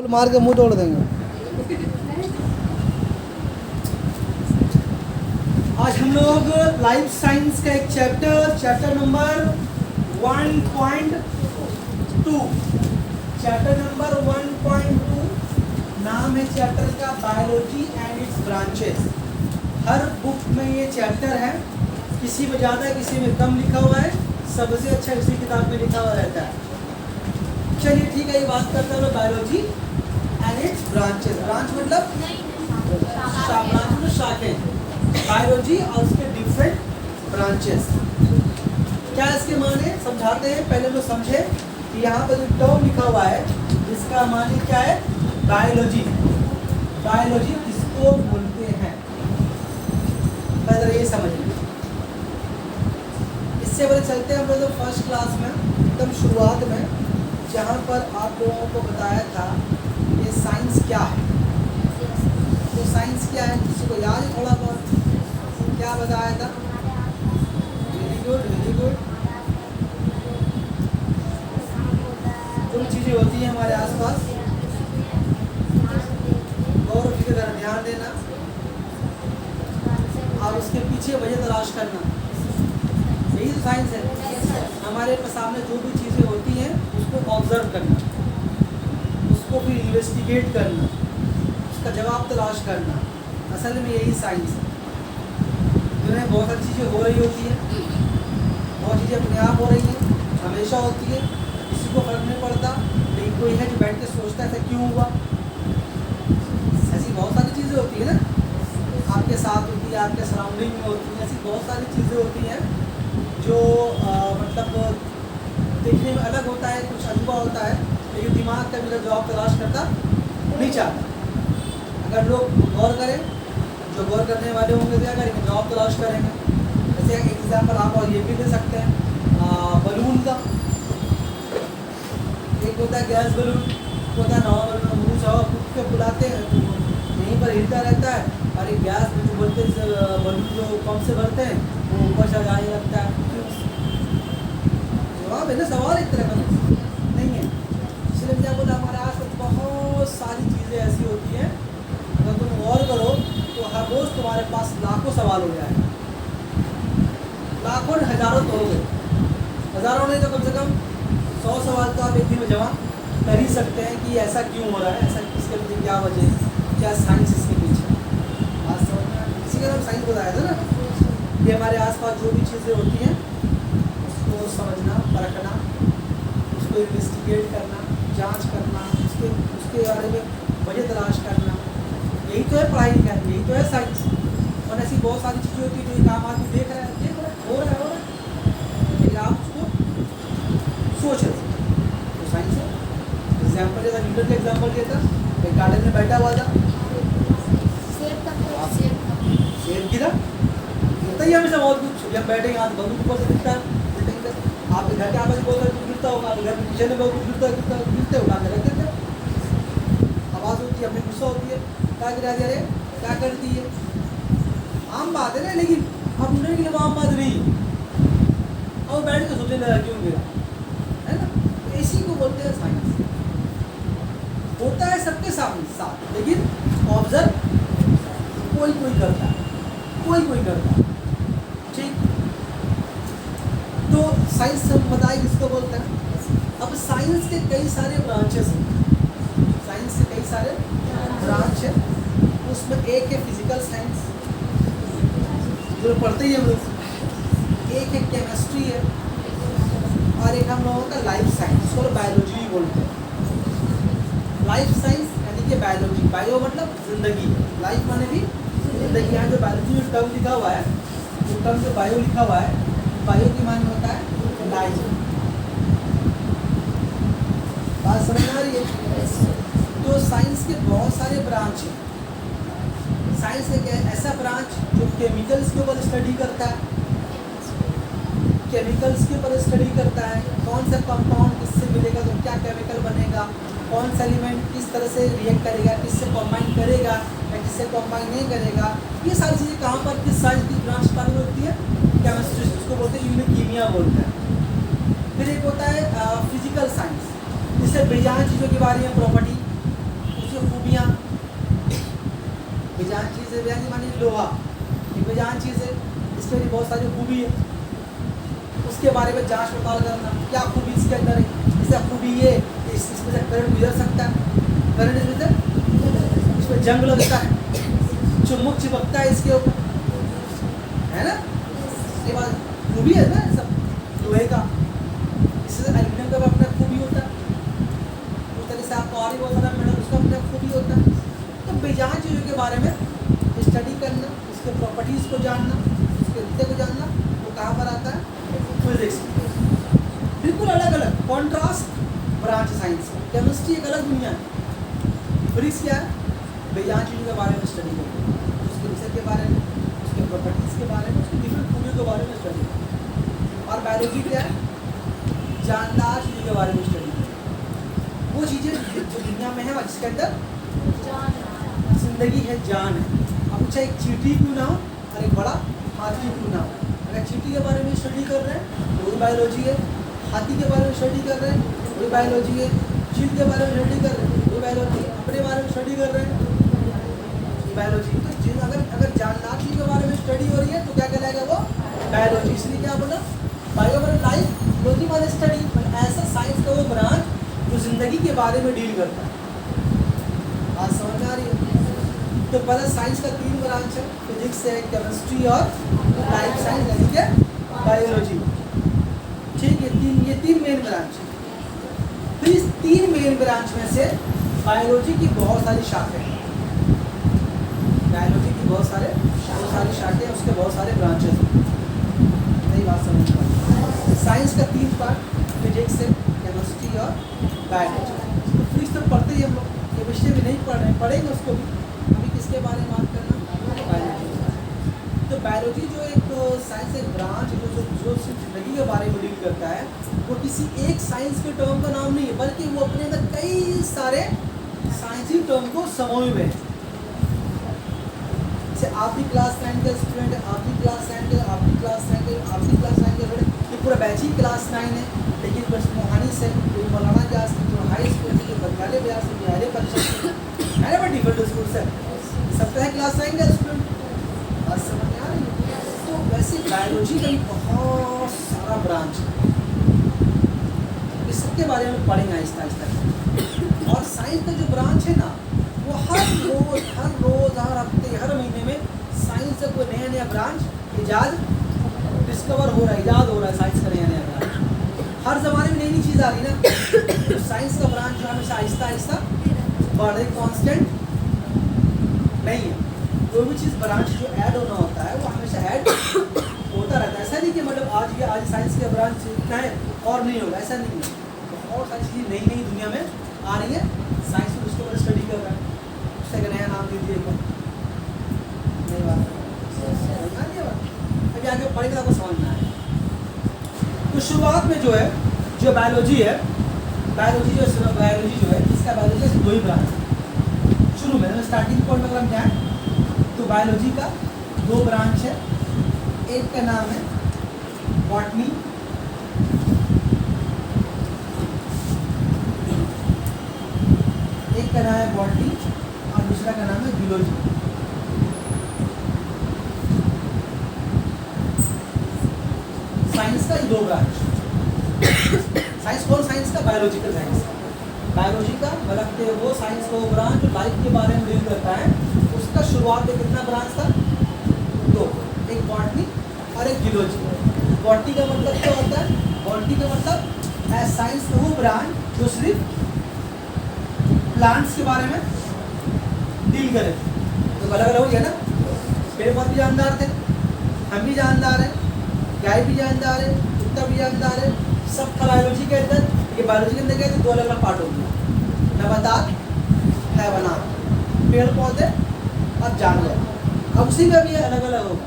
Full मार के मुंह तोड़ देंगे। आज हम लोग लाइफ साइंस का एक चैप्टर नंबर 1.2 चैप्टर नंबर 1.2 नाम है चैप्टर का biology and it's branches. Her book में ये चैप्टर है, किसी में ज़्यादा किसी में कम लिखा हुआ है, सबसे अच्छा इसी किताब में लिखा हुआ रहता है। चलिए ठीक है, ये बात करते हैं biology and it's branches. Branch मतलब शाखें, बायोलॉजी और उसके डिफरेंट ब्रांचेस। क्या इसके माने समझाते हैं। पहले लोग समझे कि यहाँ पर जो टर्म लिखा हुआ है इसका माने क्या है। बायोलॉजी, बायोलॉजी किसको बोलते हैं पहले ये समझ लें। इससे पहले चलते हैं हम लोग फर्स्ट क्लास में एकदम शुरुआत में, जहाँ पर आप लोगों को बताया था ये साइंस क्या है। तो साइंस क्या है किसी को याद है थोड़ा बहुत? क्या बताया था? Very good, very good. जो चीज़ें होती हैं हमारे आसपास, गौर की तरह ध्यान देना और उसके पीछे वजह तलाश करना, यही तो साइंस है। हमारे सामने जो भी चीज़ें होती हैं उसको ऑब्जर्व करना, उसको फिर इन्वेस्टिगेट करना, उसका जवाब तलाश करना, असल में यही साइंस है। दुनिया में बहुत सारी चीज़ें हो रही होती हैं, बहुत चीज़ें अपने आप हो रही हैं, हमेशा होती है, किसी को फर्क नहीं पड़ता। लेकिन कोई है जो बैठ के सोचता है ऐसा क्यों हुआ। ऐसी बहुत सारी चीज़ें होती है ना, आपके साथ होती है, आपके सराउंडिंग में होती हैं, ऐसी बहुत सारी चीज़ें होती हैं जो मतलब देखने में अलग होता है, कुछ अजूबा होता है, लेकिन दिमाग का भी जवाब तलाश करता नहीं चाहता। अगर लोग गौर करें, जो गौर करने वाले होंगे क्या करेंगे, जवाब तलाश करेंगे। जैसे एक एग्जाम्पल आप और ये भी दे सकते हैं बलून का। एक होता है गैस बलून, होता है नवा बलून, मुँह से हवा फूँक के फुलाते हैं तो यहीं पर हिलता रहता है। और एक गैस में जो बोलते हैं बलून जो पंप से भरते हैं वो ऊपर से जाने लगता है। जवाब है ना, सवाल एक तरह का नहीं है। इसलिए क्या बोला, हमारे आस पास बहुत सारी चीज़ें ऐसी होती हैं, अगर तुम गौर करो तो हर रोज़ तुम्हारे पास लाखों सवाल हो जाए, लाखों हज़ारों तो हो गए, हज़ारों नहीं तो कम से कम 100 सवाल तो आप एक दिन में जमा कर ही सकते हैं कि ऐसा क्यों हो रहा है, ऐसा इसके पीछे क्या वजह है, क्या साइंस इसके पीछे। बात समझ में? इसी का नाम साइंस बताया था ना। ये हमारे आसपास जो भी चीज़ें होती हैं उसको समझना, परखना, उसको इन्वेस्टिगेट करना, जांच करना, उसके बारे में वजह तलाश करना, यही तो है पढ़ाई लिखाई, यही तो है साइंस। और ऐसी बहुत सारी चीज़ें होती है जो एक आम आदमी देख रहा है, हो रहा है, लेकिन आप उसको सोच रहे थे तो साइंस है। एग्जाम्पल जैसा न्यूटन का एग्जाम्पल दिया था, एक गार्डन में बैठा हुआ था, सेब गिरा, होता ही हमेशा बहुत कुछ। जब बैठेंगे आप बहुत ऊपर से दिखता है, आपके घर के आगे बहुत सारा कुछ गिरता होगा, आपके घर के पीछे में बहुत कुछ गिरते उठा के रख देते, आवाज़ होती है, अपनी गुस्सा होती है, क्या गिरा दिया रे, क्या कर दी है। आम बात है ना, लेकिन अब उन्हें के लिए आम बात नहीं, और बैठ के सोचने लगा क्यों गिरा, है ना। तो इसी को बोलते हैं साइंस। होता है सबके साथ, लेकिन ऑब्जर्व कोई करता है, कोई करता है। ठीक, तो साइंस हम बताए किसको बोलते हैं। अब साइंस के कई सारे ब्रांचेस हैं, साइंस के कई सारे ब्रांच है। उसमें एक है फिजिकल साइंस जो पढ़ते ही हम लोग, एक है केमिस्ट्री है, और एक हम लोगों का लाइफ साइंस, उसको बायोलॉजी भी बोलते हैं। लाइफ साइंस यानी कि बायोलॉजी, बायो मतलब जिंदगी, लाइफ माने भी जिंदगी। यहाँ जो बायोलॉजी में टर्म लिखा हुआ है, जो टर्म जो बायो लिखा हुआ है, बायो की माने होता है लाइफ। बात समझ आ रही है? तो साइंस के बहुत सारे ब्रांच हैं। साइंस एक ऐसा ब्रांच जो केमिकल्स के ऊपर स्टडी करता है, केमिकल्स के ऊपर स्टडी करता है, कौन सा कंपाउंड किससे मिलेगा तो क्या केमिकल बनेगा, कौन सा एलिमेंट किस तरह से रिएक्ट करेगा, किससे कॉम्बाइन करेगा या किससे कॉम्बाइन नहीं करेगा। ये सारी चीज़ें कहाँ पर किस साइंस की ब्रांच पर होती है? केमिस्ट्री, उसको बोलते हैं यूनिकीमिया बोलते हैं। फिर एक होता है फिजिकल साइंस, जिससे बेजान चीज़ों के बारे में प्रॉपर्टी जैसे बेजान चीज़ मानिए लोहा, एक बेजान चीज़ है, इसके भी बहुत सारी खूबी है, उसके बारे में जांच पड़ताल करना, क्या खूबी इसके अंदर है, इसका खूबी ये इसमें से करंट गुजर सकता है, करंट इसमें से इसमें जंग लगता है, चुम्बक चिपकता है इसके ऊपर, है ना, इसके बाद खूबी है ना सब लोहे का, इससे एल्यूमिनियम का भी अपना खूबी होता है, उस तरह से आपको और भी बहुत सारा मेटल उसका अपना खूबी होता है। तो बेजान चीज़ों के बारे में स्टडी करना, उसके प्रॉपर्टीज़ को जानना, उसके रिश्ते को जानना, वो कहाँ पर आता है, फिजिक्स। बिल्कुल अलग अलग कॉन्ट्रास्ट ब्रांच साइंस। केमिस्ट्री एक अलग दुनिया है, फिजिक्स क्या है, बेजान चीज़ों के बारे में स्टडी करना, उसके रिसर्च के बारे में, उसके प्रॉपर्टीज़ के बारे में, उसकी डिफरेंट खूबियों के बारे में स्टडी करना। और बायोलॉजी क्या है, जानदार चीज़ों के बारे में स्टडी करना, वो चीज़ें जो दुनिया में है जिसके अंदर जिंदगी है, जान है। अब चाहे एक चींटी क्यों ना हो और एक बड़ा हाथी क्यों ना हो, अगर चींटी के बारे में स्टडी कर रहे हैं तो वही बायोलॉजी है, हाथी के बारे में स्टडी कर रहे हैं वही बायोलॉजी है, चील के बारे में स्टडी कर रहे हैं वही बायोलॉजी है, अपने बारे में स्टडी कर रहे हैं बायोलॉजी। तो जिन अगर जानदार चीज़ के बारे में स्टडी हो रही है तो क्या कहलाएगा वो बायोलॉजी। इसलिए क्या बोला, बायो मतलब लाइफ, लॉजी वाले स्टडी, मतलब ऐसा साइंस का वो ब्रांच जो जिंदगी के बारे में डील करता है। आज समझ में आ रही है। तो पहले साइंस का 3 ब्रांच है, फिजिक्स है, केमिस्ट्री और लाइफ साइंस यानी कि बायोलॉजी। ठीक है, ये तीन मेन ब्रांच है। तो इस 3 मेन ब्रांच में से बायोलॉजी की बहुत सारी शाखें हैं, बायोलॉजी की बहुत सारी शाखें, उसके बहुत सारे ब्रांचेस हैं। नई बात समझ पाए। साइंस का 3 पार्ट, फिजिक्स है, केमिस्ट्री और बायोलॉजी। तो फिजिक्स तो पढ़ते ही हम लोग, ये विषय भी नहीं पढ़ रहे हैं, पढ़ेंगे उसको भी। अभी किसके बारे में बात करना, बायोलॉजी। तो बायोलॉजी जो एक साइंस एक ब्रांच जो सिर्फ जिंदगी के बारे में डील करता है, वो किसी एक साइंस के टर्म का नाम नहीं है, बल्कि वो अपने अंदर कई सारे साइंसी टर्म को समोए हुए हैं। जैसे आप भी क्लास 9 का स्टूडेंट है, आप भी क्लास 9 के, आप भी क्लास 9 के, आप भी क्लास 9 के स्टूडेंट, ये पूरा बैच ही क्लास 9 है। लेकिन बस मोहानी से, कोई मौलाना व्यास से, कोई हाई स्कूल से, कोई बंगाली व्यास से, कोई हाईले परिषद से, है ना, बट डिफरेंट स्कूल से सबका है क्लास 9 का स्टूडेंट। बात समझ में आ रही है। तो वैसे बायोलॉजी का बहुत सारा ब्रांच है, इस सबके बारे में पढ़ेंगे आहिस्ता आहिस्ता। और साइंस का जो ब्रांच है ना, वो हर रोज हर हफ्ते हर महीने में साइंस का कोई नया नया ब्रांच इजाद डिस्कवर हो रहा है, इजाद हो रहा है साइंस का नया नया ब्रांच। हर ज़माने में नई नई चीज़ आ रही ना। तो साइंस का ब्रांच जो हमेशा आहिस्ता आहिस्ता बढ़ रही, कॉन्स्टेंट नहीं है। कोई भी चीज़ ब्रांच जो ऐड होना होता है वो हमेशा ऐड होता रहता है। ऐसा नहीं कि मतलब आज साइंस के ब्रांच इतना है और नहीं होगा, ऐसा नहीं है। बहुत सारी चीज़ें नई नई दुनिया में आ रही है, साइंस में उसके ऊपर स्टडी कर रहा है, उससे एक नया नाम दीजिए। नई बात अभी आगे पढ़ेगा आपको समझना है। तो शुरुआत में जो है, जो बायोलॉजी है, बायोलॉजी जो है, इसका बायोलॉजी का 2 ही ब्रांच है। शुरू में स्टार्टिंग पॉइंट अगर हम जाएँ तो बायोलॉजी का 2 ब्रांच है। एक का नाम है बॉटनी, एक का नाम है बॉटनी और दूसरा का नाम है जूलॉजी। साइंस का 2 ब्रांच। साइंस कौन, साइंस का बायोलॉजिकल साइंस, बायोलॉजी का मतलब वो साइंस का वो ब्रांच जो लाइफ के बारे में डील करता है। उसका शुरुआत में कितना ब्रांच था, 2, एक बॉटनी और एक जूलॉजी। बॉटनी का मतलब क्या होता है, बॉटनी का मतलब है साइंस का वो ब्रांच जो सिर्फ प्लांट्स के बारे में डील करे। तो अलग अलग हो गया ना, पेड़ पौधे भी जानदार थे, हम भी जानदार हैं, गाय भी जानदार है, कुत्ता भी जानदार है, सब बायोलॉजी के अंदर। ये बायोलॉजी के अंदर क्या है, 2 अलग अलग पार्ट हो गया, नबातात, हैवानात, पेड़ पौधे और जानवर। अब उसी में भी अलग अलग होगा।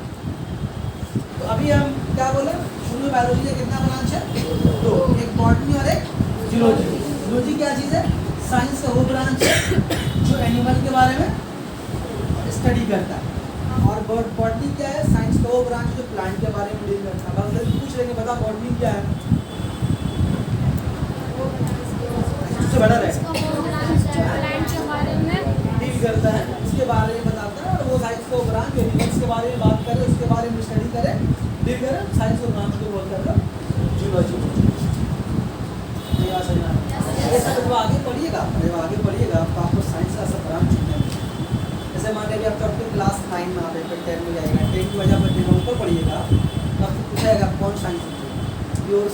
तो अभी हम क्या बोले, शुरू में बायोलॉजी का कितना ब्रांच है, 2, एक बॉटनी और एक जूलॉजी। जूलॉजी क्या चीज़ है, साइंस का वो ब्रांच है जो एनिमल के बारे में स्टडी करता है। और बॉटनी क्या है, साइंस का वो ब्रांच जो प्लांट के बारे में डील करता है। अगर पूछ लेंगे बता बॉटनी क्या है, उससे बड़ा रहेगा, डील करता है, इसके बारे में बताता है। और वो साइंस को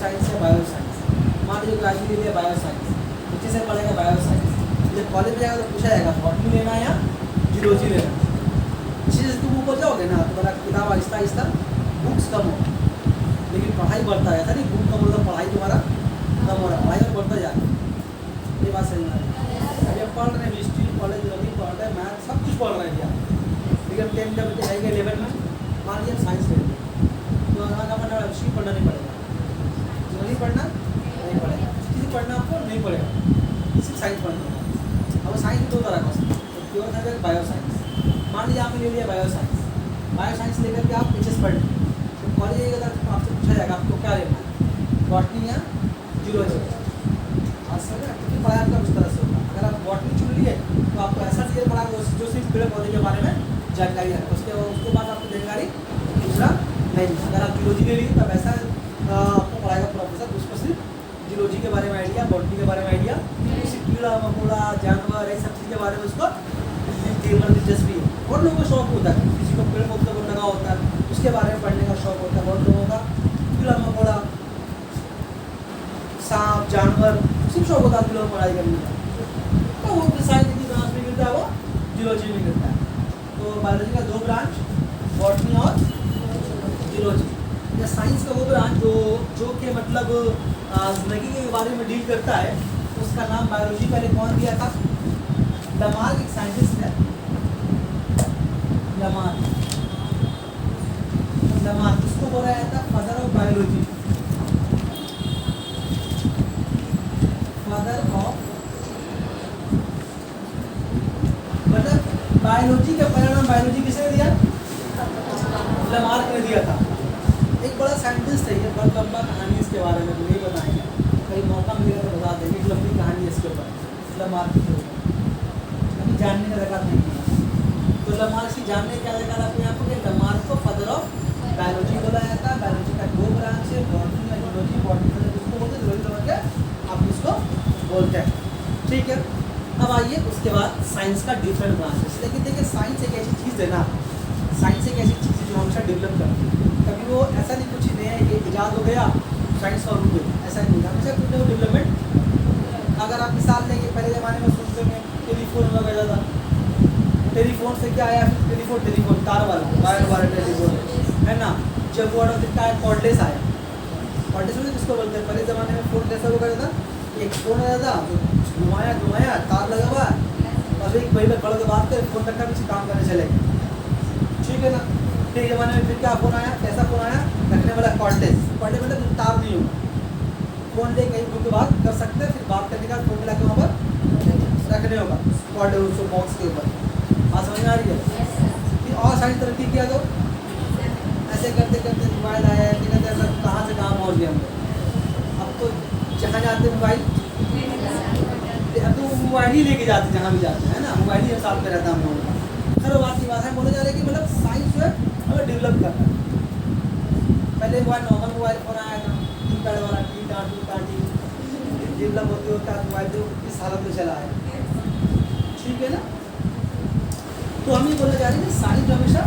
साइंस या बायो साइंस। मान लीजिए ग्रेजुएट ले लिया बायो साइंस, नीचे से पढ़ेगा बायो साइंस। जब कॉलेज में जाएगा तो पूछा जाएगा बॉटनी लेना है या जूलॉजी लेना है। इसी से तुम ऊपर जाओगे ना तो बड़ा किताब आहिस्ता आहिस्ता बुक्स कम हो, लेकिन पढ़ाई बढ़ता है। ऐसा नहीं बुक कम हो तो पढ़ाई तुम्हारा कम हो रहा है, पढ़ाई और बढ़ता जा रहा है। ये बात सही है। अभी हम पढ़ रहे हैं हिस्ट्री, कॉलेज में पढ़ रहे हैं, मैथ सब कुछ पढ़ रहे हैं यार। लेकिन 10 जब जाएंगे 11 में, मान लीजिए हम साइंस ले लेंगे तो हमारा का मतलब हिस्ट्री पढ़ना नहीं पड़ेगा, नहीं पढ़ना नहीं पड़ेगा, हिस्ट्री पढ़ना आपको नहीं पड़ेगा, सिर्फ साइंस पढ़ना है। अब साइंस दो तरह का तो प्योर है बायो साइंस। मान लीजिए आपने ले लिया बायो साइंस, बायो साइंस लेकर के आप एच एस पढ़ लेंगे तो कॉलेज जाइएगा तो आपसे पूछा जाएगा आपको क्या लेना है, बॉटनी या जूलॉजी। आज समझ क्योंकि पढ़ाई आपका उस तरह से होगा। अगर आप बॉटनी चुन लिए तो आपको ऐसा चीज़ें पढ़ा जो सिर्फ पेड़ पौधे के बारे में जानकारी है, उसके बाद आपको जानकारी दूसरा नहीं। अगर आप जूलॉजी ले लीजिए तब ऐसा आपको पढ़ाएगा प्रोफेसर, उसको सिर्फ जूलॉजी के बारे में आइडिया, बॉटनी के बारे में आइडिया, सिर्फ कीड़ा मकोड़ा जानवर ये सब चीज़ के बारे में उसको दिलचस्पी है। बहुत लोगों को शौक होता है, किसी को पेड़ पौधे को लगा होता है उसके बारे में पढ़ने का शौक होता है। बहुत लोगों का कीड़ा मकोड़ा सांप जानवर सिर्फ शौक होता है लोगों को पढ़ाई करने का, तो वो साइंस की ब्रांच में मिलता है, वो जूलॉजी में मिलता है। तो बायोलॉजी का दो ब्रांच, बॉटनी और जूलॉजी। या साइंस का वो ब्रांच जो कि मतलब जिंदगी के बारे में डील करता है, उसका नाम बायोलॉजी पहले कौन दिया था? लमार्क एक साइंटिस्ट है, लमार्क उसको बोला जाता है father of biology, father of मतलब बायोलॉजी का परिणाम बायोलॉजी किसने दिया? लमार्क ने दिया था। एक बड़ा साइंटिस्ट है, ये बहुत लंबा कहानी इसके बारे में तो नहीं बताएंगे, कहीं मौका मिलेगा तो बता देंगे। एक लंबी कहानी है इसके ऊपर लमार्क के ऊपर, अभी जानने का दरकार नहीं है। तो लमार्क की जानने क्या दरकार आपको यहाँ पर? लमार्क को फादर ऑफ बायोलॉजी बोला जाता है। बायोलॉजी का दो ब्रांच है, बॉटनी और जूलॉजी। बॉटनी उसको बोलते हैं, जूलॉजी बोल के आप इसको बोलते हैं, ठीक है। अब आइए उसके बाद साइंस का डिफरेंट ब्रांचेस। लेकिन देखिए साइंस एक ऐसी चीज़ है ना, साइंस एक ऐसी चीज़ है जो हमेशा डेवलप करती है। कभी वो ऐसा नहीं कुछ नहीं है कि इजाद हो गया साइंस का रूप है, ऐसा नहीं, हमेशा कुछ ना कुछ डेवलपमेंट। अगर आप मिसाल लेंगे, पहले ज़माने में सोचते हैं टेलीफोन वगैरह था, टेलीफोन से क्या आया? टेलीफोन तार वाला वायर वाला टेलीफोन है ना। जब वो क्या है कॉर्डलेस आया, कॉर्डलेस जिसको बोलते हैं। पहले ज़माने में फ़ोन कैसा हुआ करता था, एक फ़ोन आया था घुमाया तार लगा हुआ और एक भाई में खड़ा के बात कर फ़ोन रखा पीछे काम करने चले, ठीक है ना। फिर ज़माने में फिर क्या फ़ोन आया, कैसा फ़ोन आया? रखने वाला कॉर्डलेस मतलब तार नहीं होगा, फ़ोन ले कहीं दूर बात कर सकते हैं, फिर बात करने का फ़ोन मिला के वहाँ पर रखने होगा कॉर्डलेस उसको बॉक्स के ऊपर। हाँ समझ में आ रही है? फिर और सारी तरक्की किया तो ऐसे करते करते मोबाइल आया है, कहते हैं कहाँ से कहाँ पहुँच गए हम लोग। अब तो जहाँ जाते मोबाइल, अब तो मोबाइल ही लेके जाते जहाँ भी जाते हैं ना, मोबाइल ही साथ में रहता है हम लोगों का। हर बात की बात है, बोले जा रहे हैं कि मतलब साइंस जो है हमें डेवलप करना है। पहले मोबाइल नॉर्मल मोबाइल फ़ोन आया था, कीपैड वाला, टी डेवलप होते होता मोबाइल जो इस हालत में चला है, ठीक है ना। तो हम ये बोलने जा रहे हैं कि साइंस जो हमेशा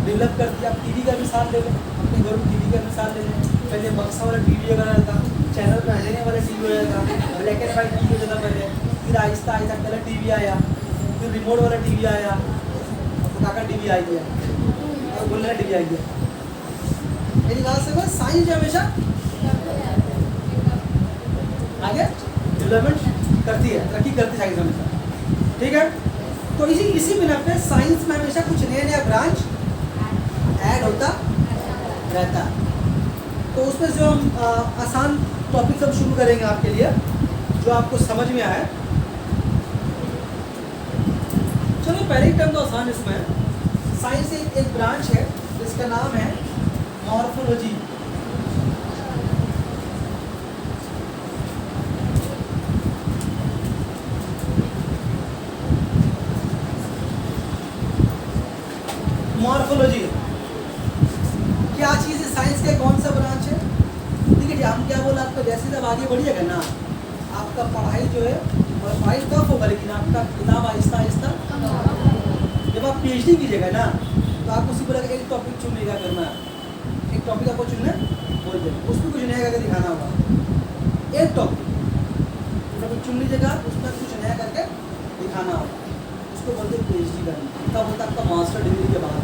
डेवलप करती है। आप टीवी का मिसाल ले लें, अपने घर में टीवी का मिसाल ले लें। पहले बक्सा वाला टीवी वगैरह था, चैनल पर हटने वाला टीवी वगैरह था, ब्लैक एंड वाइट टीवी होता था पहले, फिर आहिस्ता आहिस्ता कलर टीवी आया, फिर रिमोट वाला टीवी आया, पटाखा टीवी आई गया और गोल्डन टीवी आई गया। मेरी बात से बस साइंस जो हमेशा आगे डेवलपमेंट करती है, तरक्की करती है साइंस हमेशा, ठीक है। तो इसी बिना पे साइंस में हमेशा कुछ नया ब्रांच ऐड होता रहता है। तो उसमें जो हम आसान टॉपिक सब शुरू करेंगे आपके लिए, जो आपको समझ में आए। चलो पहले टर्म तो आसान इसमें, साइंस एक ब्रांच है जिसका नाम है मॉर्फोलॉजी। मॉर्फोलॉजी क्या चीज़ है? साइंस का कौन सा ब्रांच है? देखिए हम क्या बोला आपका, जैसे जब आगे बढ़िएगा ना आपका पढ़ाई जो है पढ़ाई टफ होगा, लेकिन आपका किताब आहिस्ता आहिस्ता जब आप PhD कीजिएगा ना तो आपको उसी तरह एक टॉपिक चुनने का करना है, एक टॉपिक आपको चुनना बोल दे, उसमें कुछ नया करके दिखाना होगा। एक टॉपिक मतलब चुन लीजिएगा, उसमें कुछ नया करके दिखाना होगा, उसको बोलते हैं PhD करना। तब होता आपका मास्टर डिग्री के बाद,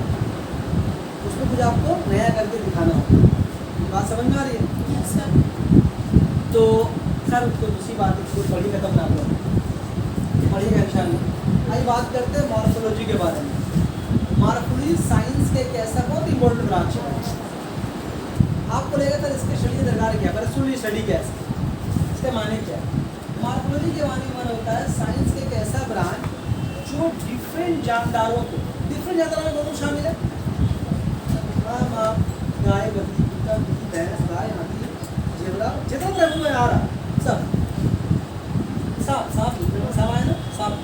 उसमें कुछ आपको नया करके दिखाना होगा। बात समझ में आ रही है? Yes sir. तो सर उसको दूसरी बात इसको पढ़ी खत्म ना करो, पढ़िएगा इंशाल्लाह। आइए बात करते हैं मॉर्फोलॉजी के बारे में। मॉर्फोलॉजी साइंस के एक ऐसा बहुत इंपॉर्टेंट ब्रांच है। आपको लगेगा सर इसके स्टडी दरकार क्या, पर सुन स्टडी क्या है, इसके माने क्या है। मॉर्फोलॉजी के माने होता है साइंस के एक ऐसा ब्रांच जो डिफरेंट जानदारों को, डिफरेंट जानदारों में कौन शामिल है, गाय, बकरी, कुत्ता, बिल्ली, भैंस, गाय, हाथी, जेबरा, जितना प्रभु में आ रहा सब, सांप सांप सांप है ना, सांप,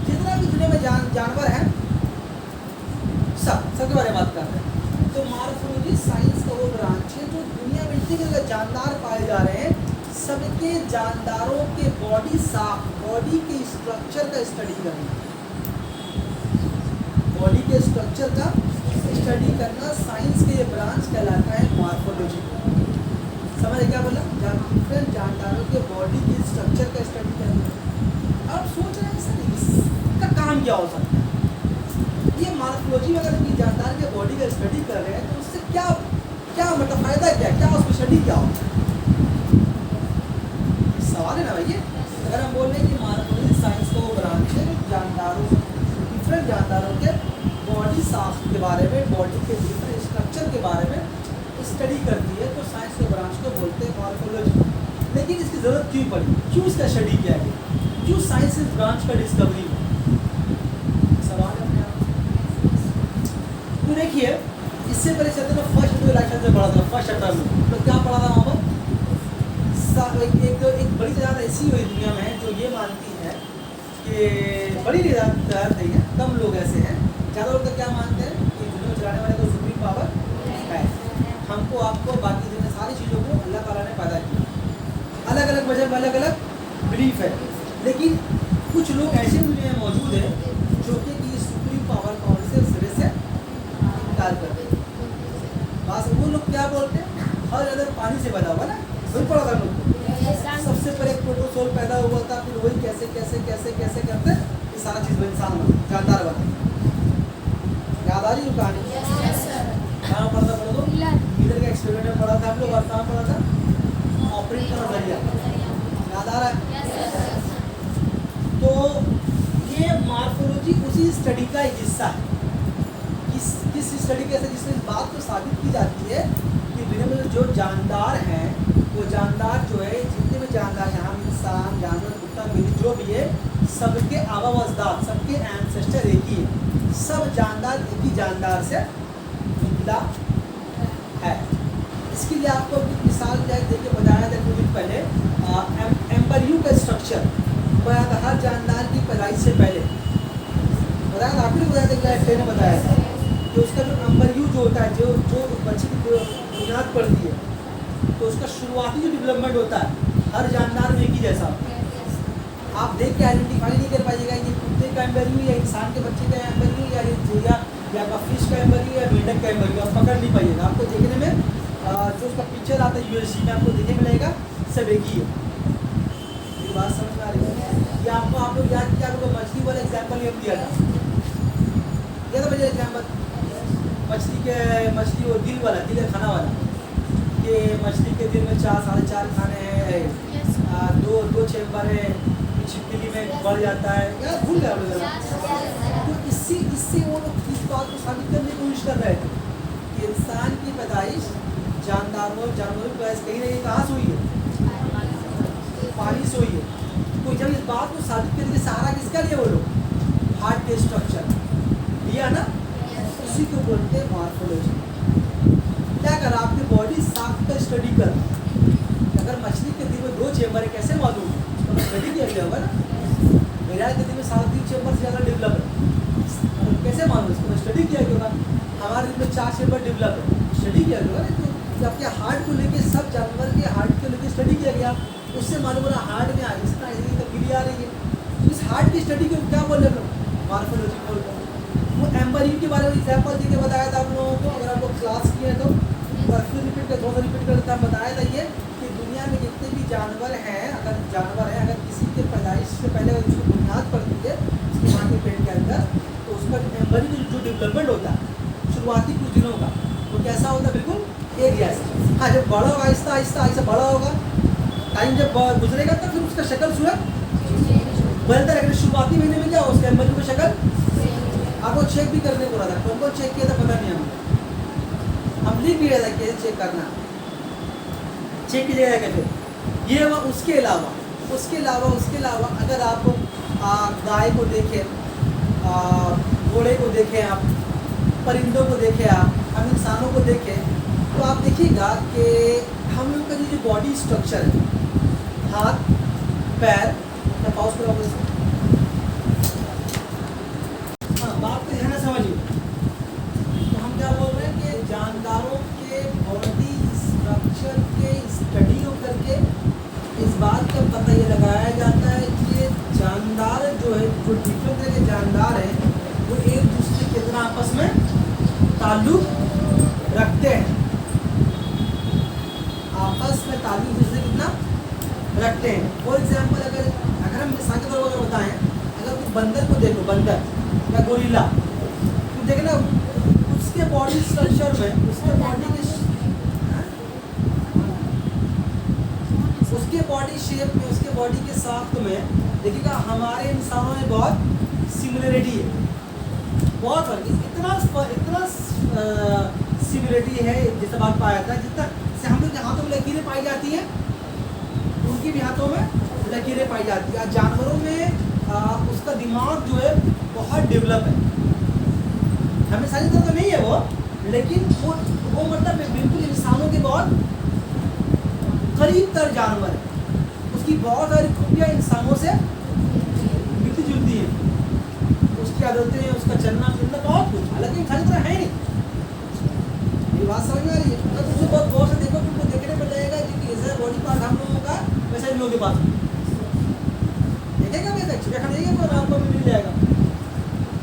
जितना भी दुनिया में जानवर है सबके बारे में बात करते हैं। तो मॉर्फोलॉजी साइंस का वो ब्रांच है जो दुनिया में जितने जानदार पाए जा रहे हैं सबके जानदारों के बॉडी के स्ट्रक्चर का स्टडी करना, बॉडी के स्ट्रक्चर का स्टडी करना साइंस के ये ब्रांच कहलाता है मॉर्फोलॉजी। समझ क्या बोला, डिफरेंट जानदारों के बॉडी के स्ट्रक्चर का स्टडी करना। अब सोच रहे हैं सर इसका काम क्या हो सकता है, ये मॉर्फोलॉजी अगर की जानदार के बॉडी का स्टडी कर रहे हैं तो उससे क्या क्या मतलब फायदा क्या उसको स्टडी क्या होता है, सवाल है ना भाई। अगर हम बोल रहे हैं कि मॉर्फोलॉजी साइंस का वो ब्रांच है जानदारों, डिफरेंट जानदारों के बॉडी साफ्ट के बारे में, बॉडी के डिफरेंट स्ट्रक्चर के बारे में स्टडी करती है, तो साइंस के ब्रांच को बोलते हैं मॉर्फोलॉजी। लेकिन इसकी ज़रूरत क्यों पड़ी, क्यों इसका स्टडी किया गया, क्यों साइंस इस ब्रांच का डिस्कवरी हुआ, सवाल है अपने आप। तो देखिए इससे पहले चलते हैं फर्स्ट इलेक्शन से पढ़ा था, फर्स्ट अटर्म में तो क्या पढ़ा था वहाँ पर, एक बड़ी तादाद ऐसी हुई दुनिया में जो ये मानती है कि बड़ी तादाद नहीं है, कम लोग ऐसे हैं, ज़्यादा लोग तो क्या मानते हैं कि दुनिया में चलाने वाले को सुप्रीम पावर है, हमको आपको बाकी दुनिया सारी चीज़ों को अल्लाह ताला ने पैदा किया, अलग अलग मजहब में अलग अलग बिलीफ है। लेकिन कुछ लोग ऐसे दुनिया में मौजूद है जो कि इस सुप्रीम पावर कौन से सिरे से इनकार करते हैं। बस वो लोग क्या बोलते हैं, हर अदर पानी से पैदा हुआ ना, वही पढ़ा था लोग, सबसे पहले एक प्रोटोजोल पैदा हुआ था, फिर वही कैसे कैसे कैसे कैसे करते ये सारा चीज़ इंसान बना, जानदार बना। याद आ रही है कहानी, कहाँ पढ़ा था, पढ़ दो, इधर का एक्सपेरिमेंट में पढ़ा था हम लोग, और कहाँ पढ़ा था, ऑपरेट का नजरिया, याद आ रहा है। तो ये मॉर्फोलॉजी उसी स्टडी का एक हिस्सा है। किस स्टडी के ऐसे जिसमें इस बात को साबित की जाती है कि दुनिया में जो जानदार हैं वो जानदार जो है, जितने भी जानदार हैं, हम इंसान, जानवर, कुत्ता, बिल्ली जो भी है, सबके आबावजदाद, सबके एंसेस्टर एक ही है, सब जानदार एक ही जानदार से निकला है। इसके लिए आपको मिसाल क्या देके बताया था कुछ दिन पहले, एम्बरियो का स्ट्रक्चर बताया था हर जानदार की पैदाइश से पहले, बताया था आपने, बताया था क्या ने बताया था कि उसका जो एम्बरियो जो होता है, जो बच्चे की बुनियाद पड़ती है, तो उसका शुरुआती जो डेवलपमेंट होता है हर जानदार में एक ही जैसा होता है। आप देख के आइडेंटिफाई नहीं कर पाइएगा ये कुत्ते का एम्बरियो या इंसान के बच्चे का एम्बरियो या फिश का एम्बरियो या मेंढक का एम्बरियो, आप पकड़ नहीं पाइएगा। आपको देखने में जो उसका पिक्चर आता है यूएसजी में आपको देखने मिलेगा सब एक ही है। ये बात समझ में आ रही है? ये आपको आप लोग याद किया, आपको मछली वाला एग्जाम्पल हम दिया था मुझे एग्जाम्पल, मछली वो दिल वाला, दिल खाना वाला, कि मछली के दिल में 4 साढ़े 4 खाने हैं, दो चेम्बर है, छिपकली में बढ़ जाता है, यार भूल गया। तो इससे वो लोग इस बात को साबित करने की कोशिश कर रहे थे कि इंसान की पैदाइश जानवरों की पैदाइश कहीं ना कहीं कहाँ से हुई है, पानी से हुई है। तो जब इस बात को साबित करने के सहारा किसका लिया वो लोग, हार्ट के स्ट्रक्चर लिया ना, उसी को बोलते हैं मॉर्फोलॉजी। क्या कर आपकी बॉडी साफ का स्टडी कर, अगर मछली के दिल में 2 चेम्बर है कैसे मालूम, उसको स्टडी किया गया होगा ना। मेरा के दिल में 3.5 चेम्बर से ज़्यादा डेवलप है, कैसे मालूम, उसको स्टडी किया गया होगा। हमारे दिल में 4 चेम्बर डेवलप है, स्टडी किया गया होगा ना। तो आपके हार्ट को लेके सब जानवर के हार्ट को लेके स्टडी किया गया, उससे मालूम हो रहा हार्ट में आहिस्ता आहिस्ता तब्दीली आ रही है। इस हार्ट की स्टडी को क्या बोल रहे हैं, मॉर्फोलॉजी बोल रहे हैं। वो एम्बरियो के बारे में एग्जाम्पल देके बताया था आप लोगों को, अगर आप लोग क्लास किए तो फिर रिपीट कर, थोड़ा सा रिपीट करते हम बताया था ये कि दुनिया में जितने भी जानवर हैं, अगर किसी के पैदाइश से पहले अगर उसको बुनियाद पड़ती है उसकी माँ के पेट के अंदर, तो उसका एम्ब्रियो में जो डेवलपमेंट होता है शुरुआती कुछ दिनों का, वो कैसा होता है? बिल्कुल एक जैसा। हाँ, जब बड़ा होगा आहिस्ता आहिस्ता आहिस्ता बड़ा होगा, टाइम जब गुजरेगा तब फिर उसका शक्ल सूरत बदलता रहेगा। शुरुआती महीने में क्या हो, उसके एम्ब्रियो की शक्ल आपको चेक भी करने को रहा था, कौन कौन चेक किया था पता नहीं हमने, हम लिख भी रहे था कैसे चेक करना, चेक कीजिएगा कैसे। ये हुआ। उसके अलावा अगर आप गाय को देखें, घोड़े को देखें, आप परिंदों को देखें, हम इंसानों को देखें, तो आप देखिएगा कि हम लोग का जो बॉडी स्ट्रक्चर है, हाथ पैर, पाउस करो इसको। हाँ, बात को ध्यान से समझिए। तो हम क्या बोल रहे हैं कि जानदारों के बॉडी स्ट्रक्चर के स्टडी करके इस बात का पता ये लगाया जाता है कि जानदार जो है, जो डिफरेंट तरह के जानदार हैं, वो एक दूसरे के कितना आपस में ताल्लुक रखते हैं, आपस में ताल्लुक दूसरे कितना रखते हैं। फॉर एग्जाम्पल अगर हम मिसाल के तौर पर बताएं, अगर कोई बंदर को देखो, बंदर या गोरिल्ला, तो देखना उसके बॉडी स्ट्रक्चर में, उसके बॉडी शेप में, उसके बॉडी के साख्त में देखिएगा हमारे इंसानों में बहुत सिमिलरिटी है, बहुत फर्क, इतना सिमिलरिटी है जैसा बात पाया था, जितना से हम लोग के हाथों में लकीरें पाई जाती हैं, उनकी भी हाथों में लकीरें पाई जाती है। जानवरों में उसका दिमाग जो है बहुत डेवलप है, हमें सारी तरह तो नहीं है वो, लेकिन वो मतलब बिल्कुल इंसानों के बहुत करीब तर जानवर है, उसकी बहुत सारी खूबियाँ इंसानों से मिलती जुलती हैं, उसकी आदतें, उसका चलना फिरना बहुत कुछ, हालांकि इंसान तरह है नहीं। ये बात समझ में आ रही है? अगर तुमसे बहुत गौर से देखो, तुमको देखने पर लगेगा कि जैसा बॉडी पार्ट हम लोगों का वैसा इन लोगों के पास देखेगा, वैसा चिड़िया देखेगा तो आपको मिल जाएगा।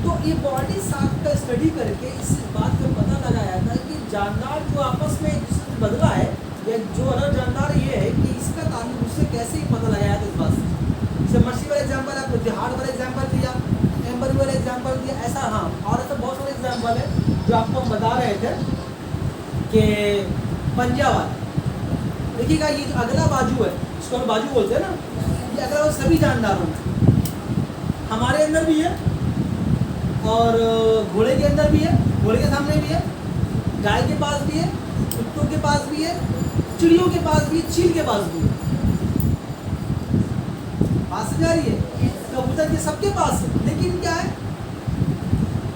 तो ये बॉडी साफ का स्टडी करके इस बात का पता लगाया था कि जानदार जो आपस में एक दूसरे से बदला है, या जो अलग जानदार ये है कि इसका ताल्लुक उससे कैसे ही पता लगाया था इस बात से। जैसे मछली वाला एग्जाम्पल, आपको जिहाद वाला एग्जाम्पल दिया, एम्बर वाला एग्जाम्पल दिया, ऐसा। हाँ, और ऐसा बहुत सारे एग्जाम्पल है जो आपको हम बता रहे थे कि पंजा वाला, देखिएगा ये जो अगला बाजू है, इसको हम बाजू बोलते हैं ना, ये अगला बाजू सभी जानदारों में, हमारे अंदर भी है और घोड़े के अंदर भी है, घोड़े के सामने भी है, गाय के पास भी है, कुत्तों के पास भी है, चिड़ियों के पास भी है, चील के पास भी है। बात समझ आ रही है? कबूतर के सबके पास है, लेकिन क्या है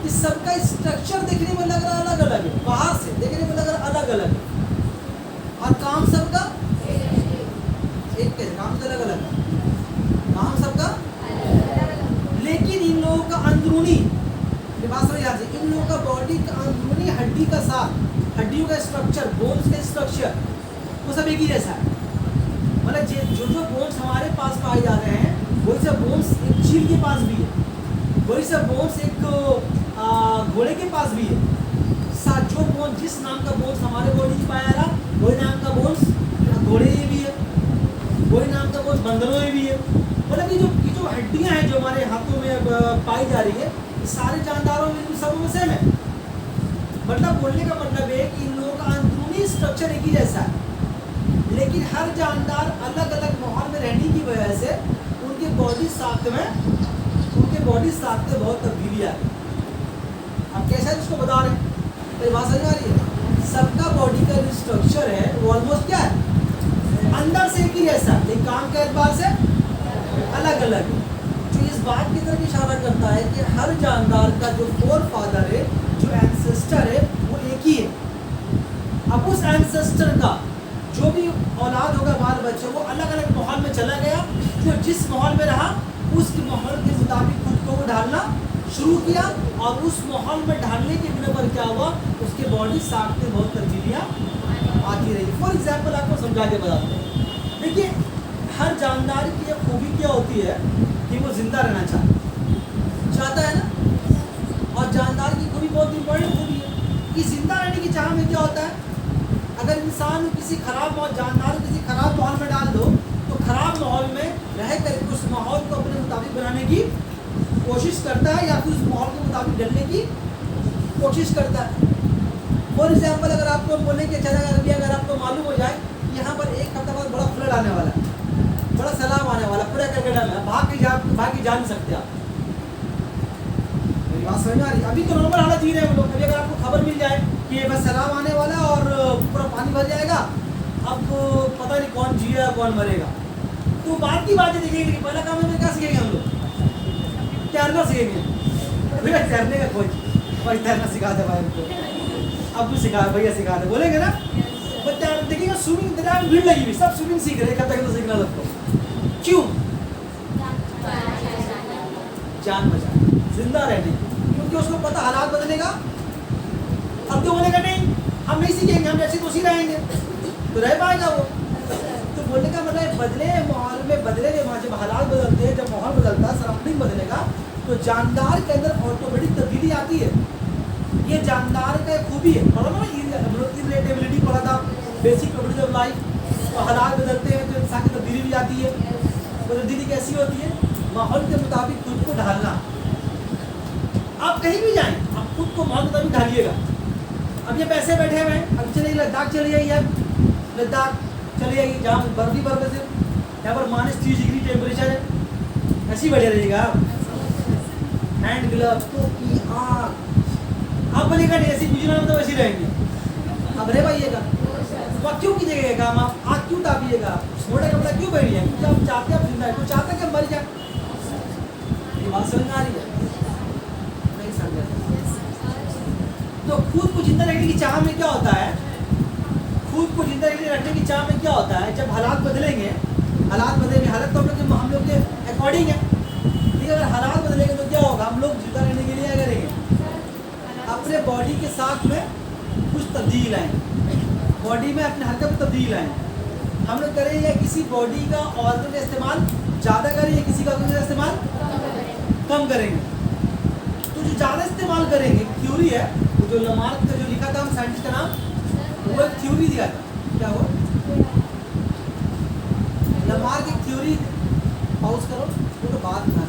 कि सबका स्ट्रक्चर देखने में लग रहा अलग अलग है, बाहर से देखने में लग रहा अलग अलग है, और काम सबका एक कैसे, काम तो अलग अलग है, काम सबका, लेकिन इन लोगों का अंदरूनी, बात समझ आ रही है, इन लोगों का बॉडी का अंदरूनी हड्डी का साथ, हड्डियों का स्ट्रक्चर, बोन्स का स्ट्रक्चर, वो सब एक ही जैसा है। मतलब जो बोन्स हमारे पास पाए जा रहे हैं, वही सब बोन्स एक चील के पास भी है, वही सब बोन्स एक घोड़े के पास भी है। साथ जो बोन्स, जिस नाम का बोन्स हमारे बॉडी में पाया जा रहा, वही नाम का बोन्स घोड़े में भी है, वही नाम का बोन्स बंदरों में भी है। मतलब ये जो हड्डियाँ हैं जो हमारे हाथों में पाई जा रही है, सारे जानदारों में सब में सेम है। मतलब बोलने का मतलब है कि इन लोगों का अंदरूनी स्ट्रक्चर एक ही जैसा है, लेकिन हर जानदार अलग अलग माहौल में रहने की वजह से उनके बॉडी साख्त में बहुत तब्दीलियाँ है। अब कैसा है उसको बता रहे हैं, तो बात समझ आ रही है? सबका बॉडी का जो स्ट्रक्चर है वो ऑलमोस्ट क्या है, अंदर से एक ही जैसा, लेकिन काम के एतबार से अलग अलग है। जो इस बात की तरफ इशारा करता है कि हर जानदार का जो फोर फादर है, जो एंसेस्टर है, वो एक ही है। अब उस एंसेस्टर का जो भी औलाद होगा, बाल बच्चे, वो अलग अलग माहौल में चला गया, जो जिस माहौल में रहा उस माहौल के मुताबिक खुद को ढालना शुरू किया, और उस माहौल में ढालने के बिना पर क्या हुआ, उसके बॉडी साख्त में बहुत तब्दीलियाँ आती रही। फॉर एग्जाम्पल आपको समझा के बताते हैं। देखिए, हर जानदार की एक खूबी क्या होती है कि वो जिंदा रहना चाहता है ना, और जानदार की खूबी बहुत इंपॉर्टेंट खूबी है कि जिंदा रहने की चाह में क्या होता है, अगर इंसान किसी खराब जानदार किसी खराब माहौल में डाल दो तो खराब माहौल में रह कर उस माहौल को अपने मुताबिक बनाने की कोशिश करता है या फिर उस माहौल के मुताबिक ढलने की कोशिश करता है। फॉर एग्जाम्पल अगर आपको बोले कि चला अगर आपको मालूम हो जाए यहाँ पर एक हफ्ता बाद बड़ा फ्लड आने वाला है, बड़ा सैलाब आने वाला, पूरा करके डालना, भाग के जा नहीं सकते आप। मेरी बात समझ में आ रही? अभी तो नॉर्मल हालत जी रहे हैं हम लोग। अभी अगर आपको खबर मिल जाए कि बस सैलाब आने वाला है और पूरा पानी भर जाएगा, अब पता नहीं कौन जिएगा कौन मरेगा, तो बात की बातें देखेंगे कि पहला काम में क्या सीखेंगे हम लोग? तैरना सीखेंगे। भैया तैरने का कोच भाई तैरना सिखा दे भाई उनको, अब भी सिखा भैया सिखा दे बोलेंगे ना। देखिएगा स्विमिंग दरिया में भीड़ लगी हुई, सब स्विमिंग सीख रहे हैं, कब तक तो सीखना सबको। क्यों? जान बचा, जिंदा रहने, क्योंकि उसको पता हालात बदलेगा। अब तो बोलेगा नहीं हम नहीं सीखेंगे, हम जैसे तो उसी रहेंगे, तो रह पाएगा वो। तो बोलने का मतलब बदले माहौल में बदले जब हालात बदलते हैं, जब माहौल बदलता है, सराउंडिंग बदलेगा, तो जानदार के अंदर ऑटोमेटिक तब्दीली आती है। ये जानदार का खूबी है। पढ़ा ना इनरिलेटेबिलिटी पढ़ा था, बेसिक प्रॉपर्टीज ऑफ लाइफ। तो हालात बदलते हैं तो इंसान की तब्दीली भी आती है। तब्दीली कैसी होती है? माहौल के मुताबिक खुद को ढालना। आप कहीं भी जाएं, आप खुद को माहौल के मुताबिक ढालिएगा। अब ये पैसे बैठे हुए हैं, अब चलिए लद्दाख चले जाइए, लद्दाख चले जाइए जहाँ बर्फी बर्फ से, यहाँ पर -30 डिग्री टेम्परेचर है, ऐसे ही बैठे रहिएगा आप। हैंड ग्लव, टोपी, आँख, आप बोलेगा नहीं ऐसी गुजरात में तो वैसे रहेंगे, अब रह पाइएगा। तो क्यों कीजिएगा काम? आप आँख क्यों तापिएगा? मोटा कपड़ा क्यों पहनिए? क्योंकि आप चाहते हैं आप जिंदा है, तो चाहते हैं कि मर जाए। ये बात समझ में आ रही है? नहीं समझ। तो खुद को जिंदा रखने की चाह में क्या होता है? खुद को जिंदा रखने की चाह में क्या होता है? जब हालात बदलेंगे, हालात तो हम लोग के अकॉर्डिंग है। ठीक है, अगर हालात बदलेंगे तो क्या होगा? हम लोग जिंदा रहने के लिए क्या करेंगे? अपने बॉडी के साथ में कुछ तब्दील आएंगे, बॉडी में अपने हरकत में तब्दील आएंगे। हम लोग करेंगे किसी बॉडी का ऑर्गन का इस्तेमाल ज़्यादा करेंगे, किसी का ऑर्गन का इस्तेमाल कम करेंगे। तो जो ज़्यादा इस्तेमाल करेंगे, थ्योरी है, वो जो लमार्क का जो लिखा था हम साइंटिस्ट का नाम, वो एक थ्योरी दिया था। क्या वो? लमार्क एक थ्योरी, पाउज करो, वो तो बात ना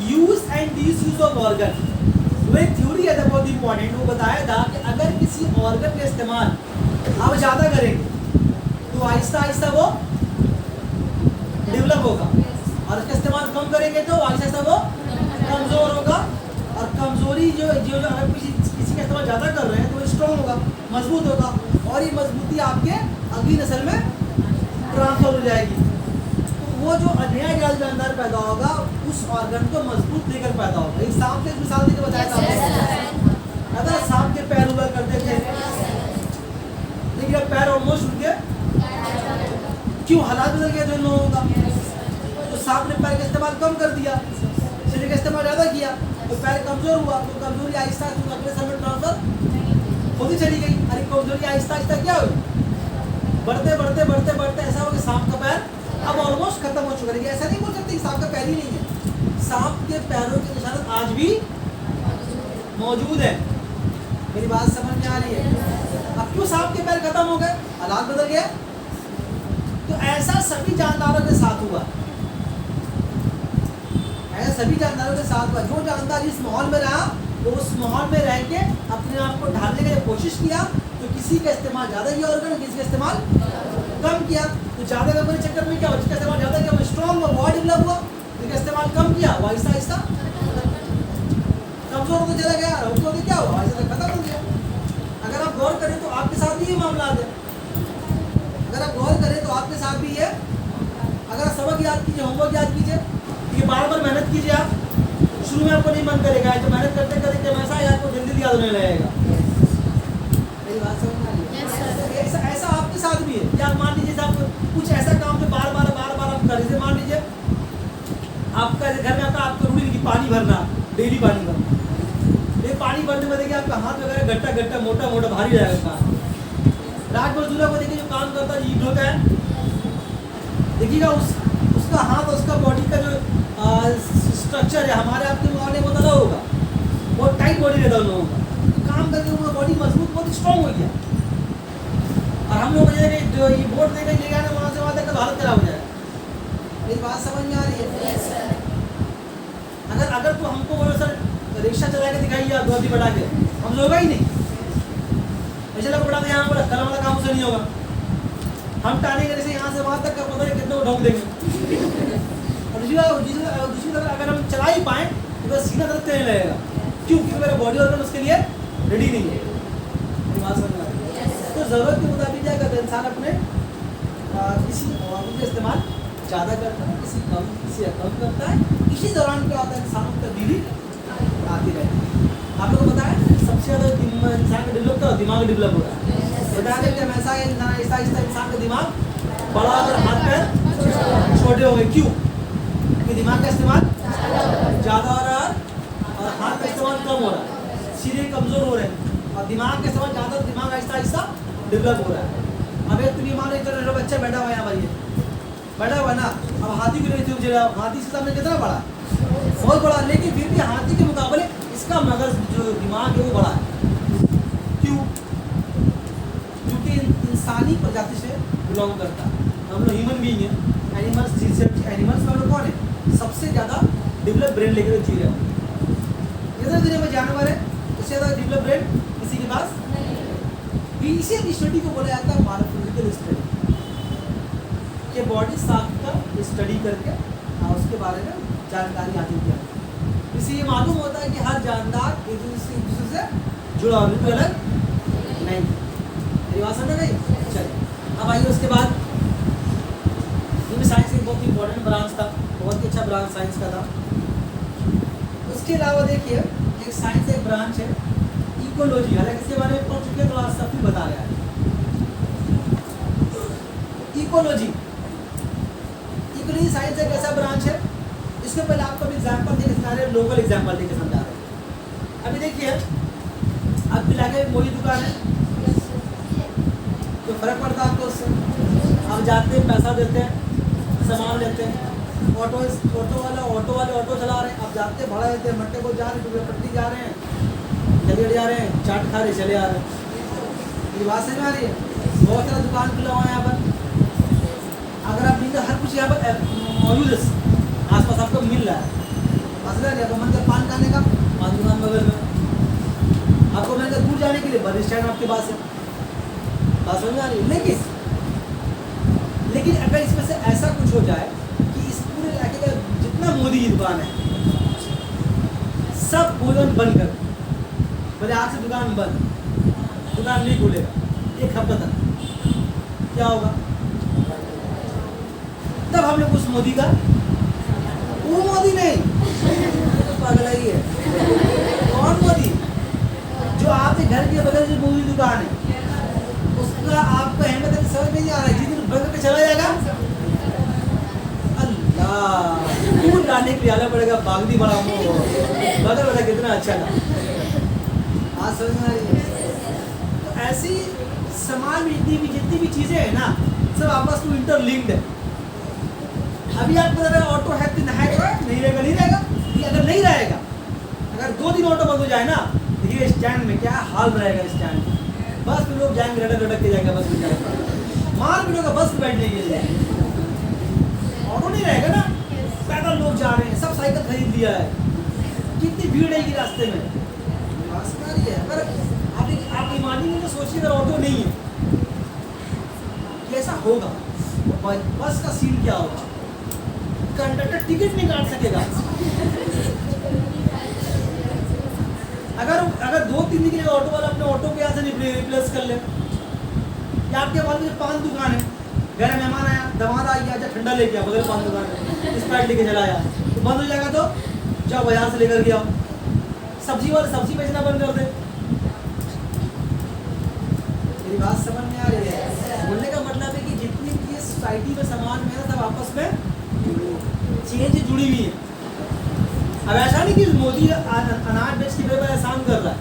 use and disuse of organ. वो एक थ्योरी है बहुत इंपॉर्टेंट। वो बताया था कि अगर किसी ऑर्गन का इस्तेमाल आप ज़्यादा करेंगे तो आहिस्ता आहिस्ता वो डेवलप होगा, और उसका इस्तेमाल कम करेंगे तो आहिस्ता आहिस्ता वो कमज़ोर होगा। और कमज़ोरी जो अगर किसी का इस्तेमाल ज़्यादा कर रहे हैं तो वो स्ट्रॉन्ग होगा, मजबूत होगा, और ये मजबूती आपके अगली नस्ल में ट्रांसफर हो जाएगी। वो जो नया जानदार पैदा होगा उस ऑर्गन को मजबूत लेकर पैदा होगा। एक सांप के मिसाल देकर बताया था, अगर सांप के पैर हुआ करते थे, लेकिन अब पैर ऑलमोस्ट उठ गए। क्यों? हालात बदल गए दोनों लोगों का। तो सांप ने पैर का इस्तेमाल कम कर दिया, शरीर का इस्तेमाल ज़्यादा किया, तो पैर कमज़ोर हुआ। तो कमज़ोरी आहिस्ता अगले समय में ट्रांसफर होती चली गई। अरे कमज़ोरी आहिस्ता आहिस्ता क्या हुई? बढ़ते बढ़ते बढ़ते बढ़ते ऐसा हो कि सांप का पैर अब ऑलमोस्ट खत्म हो चुका है। ऐसा नहीं बोल सकते कि सांप का पैर ही नहीं है, सांप के पैरों के निशान आज भी मौजूद है। मेरी बात समझ में आ रही है? अब क्यों सांप के पैर खत्म हो गए? हालात बदल गए। तो ऐसा सभी जानदारों के साथ हुआ, ऐसा सभी जानदारों के साथ हुआ। जो जानदार जिस माहौल में रहा वो उस माहौल में रह के अपने आप को ढालने की कोशिश किया, तो किसी का इस्तेमाल ज़्यादा किया ऑर्गन, किसी का इस्तेमाल कम किया। तो ज़्यादा करने के चक्कर में क्या हुआ? जिसका इस्तेमाल ज़्यादा किया वो स्ट्रॉन्ग हुआ, बहुत डेवलप हुआ। जिसका इस्तेमाल कम किया वो आहिस्ता आहिस्ता कमज़ोर होता चला गया। और उसको क्या हुआ? आहिस्ता खत्म हो गया। अगर आप गौर करें तो आपके साथ भी ये मामला है। अगर आप गौर करें तो आपके साथ भी ये, अगर आप सबक याद कीजिए, होमवर्क याद कीजिए, ये बार बार मेहनत कीजिए। आप शुरू में आपको नहीं मन करेगा, तो मेहनत करते करते जब ऐसा आपको जल्दी याद होने लगेगा। मेरी बात समझ में आ रही है? ऐसा आपके साथ भी है। या मान लीजिए आप कुछ ऐसा काम जो बार बार आप कर रहे थे, मान लीजिए आपका घर में आपका रूटीन की पानी भरना, डेली पानी भरना। ये पानी भरने में देखिए आपका हाथ वगैरह गट्टा गट्टा मोटा मोटा भारी रहेगा। रात भर दूल्हा को देखिए जो काम करता है, ईट होता है, देखिएगा उसका हाथ, उसका बॉडी का जो स्ट्रक्चर है हमारे आपके मुकाबले में अलग होगा, बहुत टाइट बॉडी रहता है उन लोगों का। काम काम करके उनका बॉडी मजबूत बहुत स्ट्रांग हो गया। और हम लोग ये जो ये बोर्ड देकर ले गए वहाँ से वहाँ तक तो हालत खराब हो जाएगा। मेरी बात समझ में आ रही है? अगर तो हमको बोलो सर रिक्शा चला के दिखाइए आप गति बढ़ा के, हम होगा ही नहीं। ऐसा बढ़ा के यहाँ पर कल वाला काम से नहीं होगा। हम टाने जैसे यहाँ से वहाँ तक का पता नहीं कितना ढोक देंगे। और दूसरी तरफ अगर हम चला ही पाएँ तो बस सीना दर्द करने लगेगा। क्यों? क्योंकि मेरा बॉडी ऑर्गन उसके लिए रेडी नहीं है। बात समझ आ रही है? तो ज़रूरत के मुताबिक क्या करता है इंसान अपने किसी ऑर्गन का इस्तेमाल ज़्यादा करता है, किसी कम करता है। इसी दौरान क्या होता है इंसानों की तब्दीली आती रहती है। आप लोगों को पता है सबसे ज़्यादा इंसान का डेवलप तो दिमाग डेवलप हो रहा है। बता देते हैं ऐसा आहिस्ता आहिस्ता इंसान का दिमाग बड़ा और हाथ पैर छोटे हो गए। क्यों? क्योंकि दिमाग का इस्तेमाल ज़्यादा हो रहा है और हाथ का इस्तेमाल कम हो रहा है, सीधे कमज़ोर हो रहे हैं। और दिमाग का इस्तेमाल ज़्यादा, दिमाग आहिस्ता आहिस्ता डेवलप हो रहा है। अब एक तुम ये मान लो बच्चा बैठा हुआ है यहाँ पर, ये बैठा हुआ ना, अब हाथी को लेते हुए हाथी से सामने कितना बड़ा, बहुत बड़ा, लेकिन फिर भी हाथी के मुकाबले इसका मगज जो दिमाग है वो बड़ा है। क्यों? क्योंकि इंसानी प्रजाति से बिलोंग करता है। हम लोग ह्यूमन बीइंग है, एनिमल्स में हम लोग कौन है सबसे ज़्यादा डेवलप ब्रेन लेकर जी रहे हैं। इधर दुनिया में जानवर है उससे ज़्यादा डेवलप ब्रेन किसी के पास नहीं। इसी स्टडी को बोला जाता है मॉर्फोलॉजिकल स्टडी, कि बॉडी साफ का स्टडी करके उसके बारे में जानकारी हासिल किया। इससे ये मालूम होता है कि हर जानदार एक दूसरे से जुड़ा हुआ, बिल्कुल अलग नहीं। मेरी बात समझ गई? चलिए अब आइए उसके बाद साइंस एक बहुत इंपॉर्टेंट ब्रांच था, बहुत ही अच्छा ब्रांच साइंस का था। उसके अलावा देखिए एक साइंस एक ब्रांच है इकोलॉजी, हालांकि इसके बारे में पढ़ चुके हैं तो आज सब भी बता रहा है। इकोलॉजी साइंस एक ऐसा ब्रांच है, इसके पहले आपको एग्जाम्पल देके समझा रहे हैं, लोकल एग्जाम्पल देके समझा रहे हैं। अभी देखिए अब इलाके में मोदी दुकान है, तो फर्क पड़ता है आपको उससे। आप जाते हैं, पैसा देते हैं, सामान लेते हैं, ऑटो वाले ऑटो चला रहे हैं, आप जाते हैं भाड़ा देते हैं, मट्टे को जा रहे हैं, पट्टी जा रहे हैं, चलिए जा रहे हैं, चाट खा रहे चले आ रहे हैं। ये बात समझ में आ रही है? बहुत सारा दुकान खुला हुआ है यहाँ पर, अगर आप नहीं हर कुछ यहाँ पर मौजूद है, आसपास आपको मिल रहा है। मसला नहीं, आपको मन का पान खाने का पान दुकान बगल में, आपको मन का दूर जाने के लिए बस स्टैंड आपके पास है। बात समझ में आ रही है? लेकिन अगर इसमें से ऐसा कुछ हो जाए कि इस पूरे इलाके का जितना मोदी की दुकान है सब भोजन बंद कर, बोले आज से दुकान बंद, दुकान नहीं खुलेगा एक हफ्ता तक, क्या होगा? तब हम लोग उस मोदी का, वो मोदी नहीं, तो पागल ही है। कौन मोदी? जो आपके घर के बगल में मोदी दुकान है, उसका आपको अहमियत समझ में नहीं आ रहा है। जिस दिन बगल पे चला जाएगा अल्लाह दूर डालने के लिए आना पड़ेगा, बागदी बड़ा मुँह बगल वाला कितना अच्छा था। आज समझ में आ रही है? तो ऐसी समाज में जितनी भी चीज़ें हैं ना, सब आपस में इंटरलिंक्ड है। अभी आपको अगर ऑटो है तो नहीं रहेगा, नहीं रहेगा। अगर नहीं रहेगा, अगर 2 दिन ऑटो बंद हो जाए ना, देखिए स्टैंड में क्या हाल रहेगा। स्टैंड में बस में लोग जाएंगे, लटक के जाएंगे, बस में जाएंगे, मार पीटोगा बस में बैठने के लिए। ऑटो नहीं रहेगा ना, पैदल लोग जा रहे हैं, सब साइकिल खरीद लिया है, कितनी भीड़ है रास्ते में। अगर आप ईमानी में तो सोचिए, अगर ऑटो नहीं है कैसा होगा? बस का सीन क्या होगा? कंडक्टर टिकट नहीं काट सकेगा। अगर 2-3 दिन के लिए ऑटो वाला अपने ऑटो के यहाँ से रिप्लेस कर ले, या आपके पास में पान दुकान है, घर में मेहमान आया, दमाद आ गया, ठंडा लेके आओ, बगल पान दुकान है, स्प्राइट लेके चला आया, तो बंद हो जाएगा। तो जाओ बाजार से लेकर के आओ। सब्जी वाले सब्जी बेचना बंद कर दे। मेरी बात समझ में आ रही है? बोलने का मतलब है कि जितनी भी सोसाइटी में समाज में है, सब आपस में चीज़ें जुड़ी हुई है। अब ऐसा नहीं कि मोदी अनाज बेच के मेरे पर एहसान कर रहा है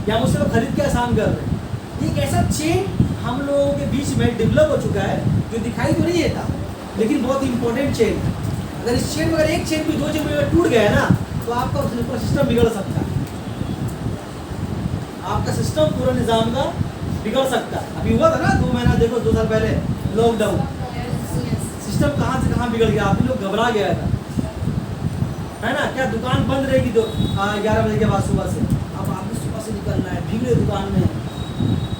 या मुझसे लोग खरीद के एहसान कर रहे हैं। एक ऐसा चेन हम लोगों के बीच में डेवलप हो चुका है जो दिखाई तो नहीं देता, लेकिन बहुत इंपॉर्टेंट चेन। अगर इस चेन में अगर एक चेन भी 2 चेन में टूट गया ना, तो आपका सिस्टम बिगड़ सकता है। आपका सिस्टम पूरा निज़ाम का बिगड़ सकता है। अभी हुआ था ना 2 महीना, देखो 2 साल पहले लॉकडाउन, सिस्टम कहाँ से कहाँ बिगड़ गया, आदमी लोग घबरा गया था, है ना। क्या दुकान बंद रहेगी तो 11 बजे के बाद सुबह से, अब आदमी सुबह से निकलना है, भीड़ दुकान में,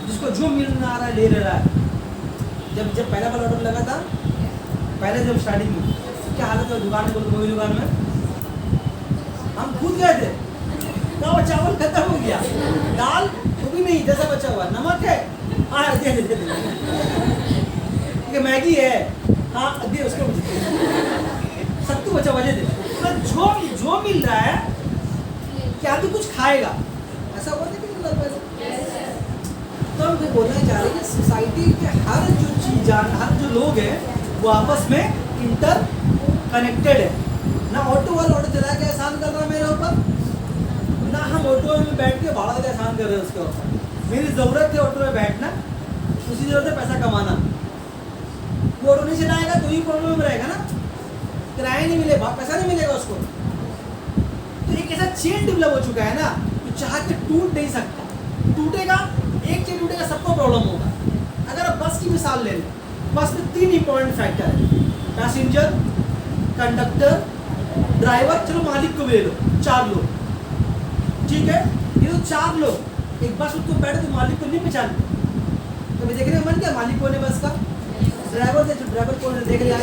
जिसको जो मिलना आ रहा है ले ले रहा है। जब पहला बार ऑर्डर लगा था, पहले जब स्टार्टिंग में क्या हालत है दुकान में, कोई दुकान में हम खुद गए थे, तो चावल खत्म हो गया, दाल वो भी नहीं, जैसा बचा हुआ, नमक है हाँ दे दे दे, मैगी है हाँ दे, उसको सत्तू बचा हुआ दे। जो जो मिल रहा है क्या तू कुछ खाएगा, ऐसा हुआ था कि पहले। तो हम बोलना चाह रहे हैं कि सोसाइटी के हर जो चीज, हर जो लोग हैं वो आपस में इंटर कनेक्टेड है ना। ऑटो वाला ऑटो चला के एहसान कर रहा है मेरे ऊपर, ना हम ऑटो में बैठ के भाड़ा का एहसान कर रहे हैं उसके ऊपर। मेरी ज़रूरत है ऑटो में बैठना, उसकी ज़रूरत है पैसा कमाना। वो ऑटो नहीं चलाएगा तो ही प्रॉब्लम में रहेगा ना, किराया नहीं मिलेगा, पैसा नहीं मिलेगा उसको। तो एक ऐसा चेन डेवलप हो चुका है ना, तो चाह के टूट नहीं सकता, टूटेगा एक चेन टूटेगा, सबको प्रॉब्लम होगा। अगर आप बस की मिसाल ले लें, बस में 3 इंपॉर्टेंट फैक्टर है, पैसेंजर, कंडक्टर, ड्राइवर, चलो मालिक को भी ले लो, 4 लोग, ठीक है। ये तो 4 लोग एक बस में तुम बैठे तो मालिक को नहीं पहचानते, तो मैं देखने का मन क्या मालिक कौन है बस का, ड्राइवर से, ड्राइवर कौन है देख लिया।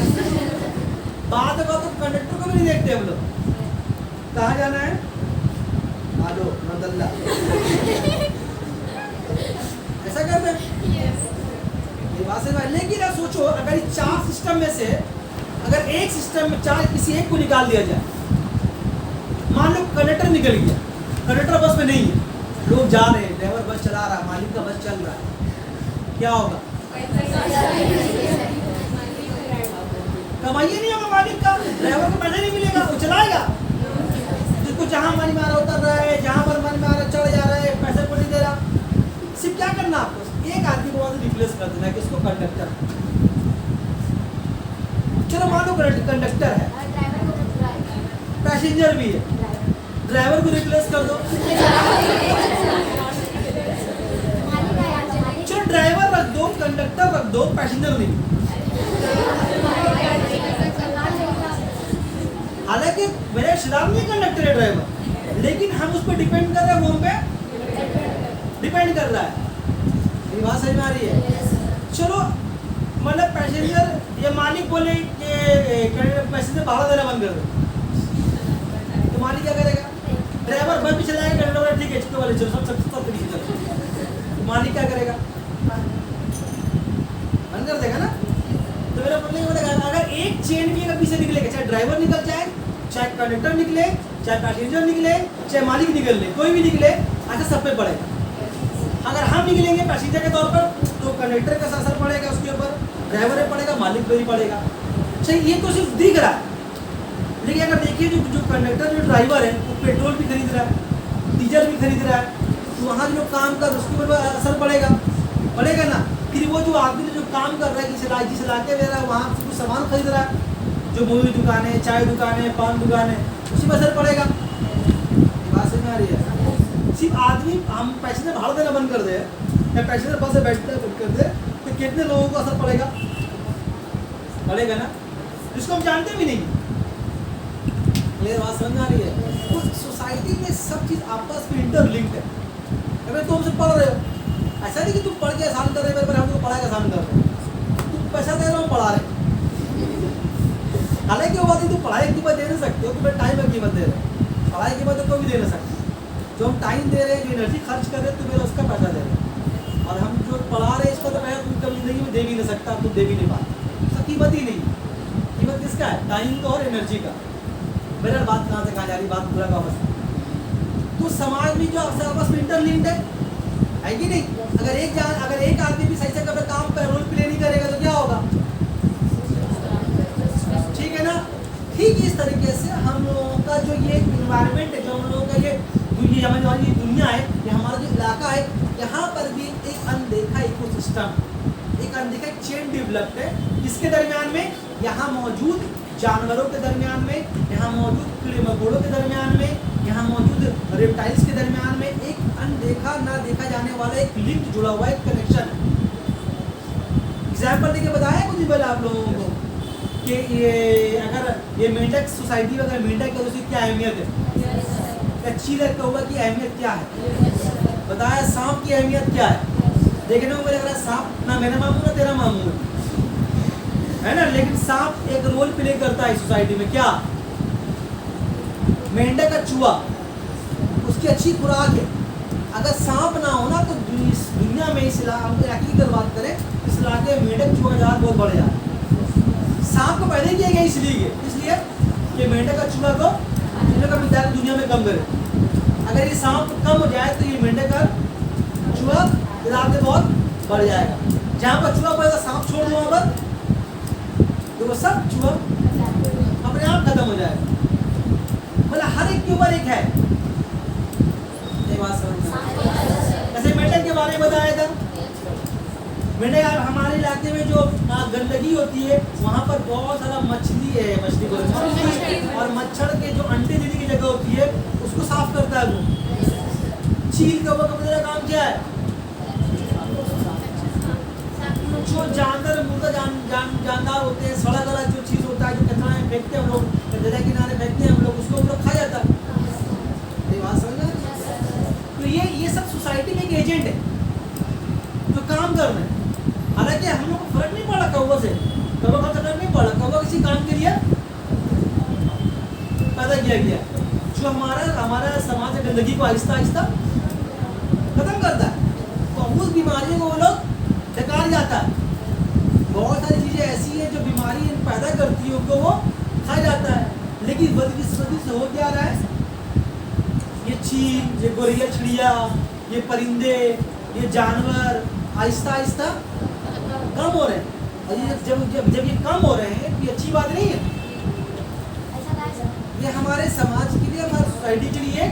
बात होगा तो कंडक्टर को भी नहीं देखते हम लोग, कहाँ जाना है आलो नदल्ला ऐसा कर रहे हैं। ये बात से लेकिन आप सोचो, अगर इस 4 सिस्टम में से अगर एक सिस्टम में 4 किसी एक को निकाल दिया जाए, मान लो कंडक्टर निकल गया, कंडक्टर बस में नहीं है, लोग जा रहे हैं, ड्राइवर बस चला रहा है, मालिक का बस चल रहा है, क्या होगा, कमाइए नहीं होगा मालिक का, ड्राइवर को पैसा नहीं मिलेगा, वो चलाएगा। जिसको जहाँ मन में आ रहा उतर रहा है, जहाँ पर मन में आ रहा चढ़ जा रहा है, पैसे को नहीं दे रहा। सिर्फ क्या करना आपको, एक आदमी को रिप्लेस कर देना है, किसको, कंडक्टर। चलो मान लो कंडक्टर है, पैसेंजर भी है, ड्राइवर को रिप्लेस कर दो। चलो ड्राइवर रख दो, कंडक्टर रख दो, पैसेंजर नहीं। हालांकि मेरे खिलाफ नहीं कंडक्टर है ड्राइवर, लेकिन हम उस पर डिपेंड कर रहे हैं, वो हम पे डिपेंड कर रहा है। ये बात समझ में आ रही है। चलो मतलब पैसेंजर या मालिक बोले कि पैसेंजर भाड़ा देना बंद कर दो, तो मालिक क्या करेगा, ड्राइवर बस भी चलाएगा, कंडक्टर ठीक है चलो वाले चलो सब तरीके से, तो मालिक क्या करेगा, बंद कर देगा ना। तो मेरा मतलब बोलेगा अगर एक चेन भी अगर पीछे निकलेगा, चाहे ड्राइवर निकल जाए, चाहे कंडक्टर निकले, चाहे पैसेंजर निकले, चाहे मालिक निकल ले, कोई भी निकले, ऐसा सब पे पड़ेगा। अगर हम निकलेंगे पैसेंजर के तौर पर तो कंडक्टर का असर पड़ेगा उसके ऊपर, ड्राइवर पे पड़ेगा, मालिक पे भी पड़ेगा। अच्छा ये तो सिर्फ दिख रहा है, लेकिन अगर देखिए जो कंडक्टर जो ड्राइवर है वो पेट्रोल भी खरीद रहा है, डीजल भी खरीद रहा है, तो वहाँ जो काम कर उसके ऊपर असर पड़ेगा ना। फिर वो जो आदमी जो काम कर रहा है, जिस इलाके में रहा है वहाँ से कुछ सामान खरीद रहा है, जो मूवी दुकानें, चाय दुकानें, पान दुकानें, उसी पर असर पड़ेगा। बात समझ में आ रही है। सिर्फ आदमी हम पैसेंजर भाड़ा देना बंद कर दे या पैसेंजर बस से बैठना बंद कर दे तो कितने लोगों को असर पड़ेगा ना, जिसको हम जानते भी नहीं। मेरी बात समझ में आ रही है। तो सोसाइटी में सब चीज़ आपस में इंटरलिंक्ड है। अगर तुम से पढ़ रहे हो, ऐसा नहीं कि तुम पढ़ के आसान कर रहे हो, हम तुमको पढ़ाई आसान कर रहे हो, तुम पैसा दे रहे हो, पढ़ा रहे। हालांकि वो बात तुम पढ़ाई की कीमत दे नहीं सकते हो, तुम्हें टाइम की कीमत दे रहे हो, पढ़ाई की कीमत तो कोई भी दे नहीं सकता। जो हम टाइम दे रहे हैं, जो एनर्जी खर्च कर रहे हैं, तुम्हें उसका पैसा दे रहे हैं। और हम जो पढ़ा रहे हैं इसका तो पैसा तुम कभी जिंदगी में दे भी नहीं सकता, तुम दे भी नहीं पाते, उसका कीमत ही नहीं। कीमत किसका है, टाइम का और एनर्जी का। मेरा बात कहाँ से कहाँ जा रही, बात पूरा का अवस्था। तो समाज में जो आपस में इंटरलिंक्ड है कि नहीं। अगर एक आदमी भी सही से अपना काम पर रोल प्ले नहीं करेगा तो क्या होगा, ठीक है ना। ठीक इस तरीके से हम लोगों का जो ये इन्वायरमेंट है, जो हम लोगों का ये हमारी दुनिया है, ये हमारा जो इलाका है, यहाँ पर भी एक अनदेखा इकोसिस्टम, एक अनदेखा चेन डेवलप्ड है, जिसके दरमियान में यहाँ मौजूद जानवरों के दरमियान में, यहाँ मौजूद कीड़े मकोड़ों के दरमियान में, यहाँ मौजूद रेप्टाइल्स के दरमियान में एक अनदेखा ना देखा जाने वाला एक लिंक जुड़ा हुआ एक कनेक्शन है। एग्जाम्पल देके बताया कुछ दिन पहले आप लोगों को कि ये अगर ये मेंढक सोसाइटी में अगर मेंढक है उसकी क्या अहमियत है, चील कौवा की अहमियत क्या है, बताया सांप की अहमियत क्या है। देखने को मुझे लग रहा है सांप ना मेरा मामू ना तेरा मामू है ना, लेकिन सांप एक रोल प्ले करता है सोसाइटी में। क्या? मेंढक का चूहा उसकी अच्छी खुराक है। अगर सांप ना हो ना तो इस दुनिया में इस इलाके की अगर बात करें इस इलाके में मेंढक चूहा का बहुत बढ़ जाता है। सांप को पैदा किया गया इसलिए कि मेंढक का चूहा को का मिसाल दुनिया में कम करे। अगर ये सांप कम हो जाए तो ये मेंढक का चूहा इलाके बहुत बढ़ जाएगा। जहाँ पर चूहा पड़ेगा सांप छोड़ दो वहाँ पर तो वो सब चूहा अपने आप खत्म हो जाएगा। मतलब हर एक के ऊपर एक है। जैसे मेंढक के बारे में बताया था, मेंढक हमारे इलाके में जो गंदगी होती है वहाँ पर बहुत सारा मछली और मच्छर के जो अंडे देने की जगह होती है उसको साफ करता है वो। चील कौवा का मेरा काम क्या है? जो जानवर मुर्दा जानदार होते हैं, सड़ा गला जो चीज़ होता है जो कचरा में फेंकते हैं हम लोग, दरिया किनारे फेंकते हैं हम लोग, उसको हम लोग खा जाता है। बात समझ। तो ये सब सोसाइटी में एक एजेंट है जो काम कर रहे हैं। हालांकि हम लोग को फर्क नहीं पड़ा कौवा से, कौवा का फर्क नहीं पड़ा। कौवा किसी काम के लिए पैदा किया गया जो हमारा समाज की गंदगी को आहिस्ता आहिस्ता खत्म करता है। तो उस बीमारियों को वो लोग डकार जाता है। बहुत सारी चीज़ें ऐसी हैं जो बीमारी पैदा करती है उनको वो खा जाता है। लेकिन बदकिस्मती से हो क्या रहा है, ये चील, ये गोरिया चिड़िया, ये परिंदे, ये जानवर आहिस्ता आहिस्ता कम हो रहे हैं। और ये जब ये कम हो रहे हैं तो ये अच्छी बात नहीं है। ये हमारे समाज के लिए, हमारी सोसाइटी के लिए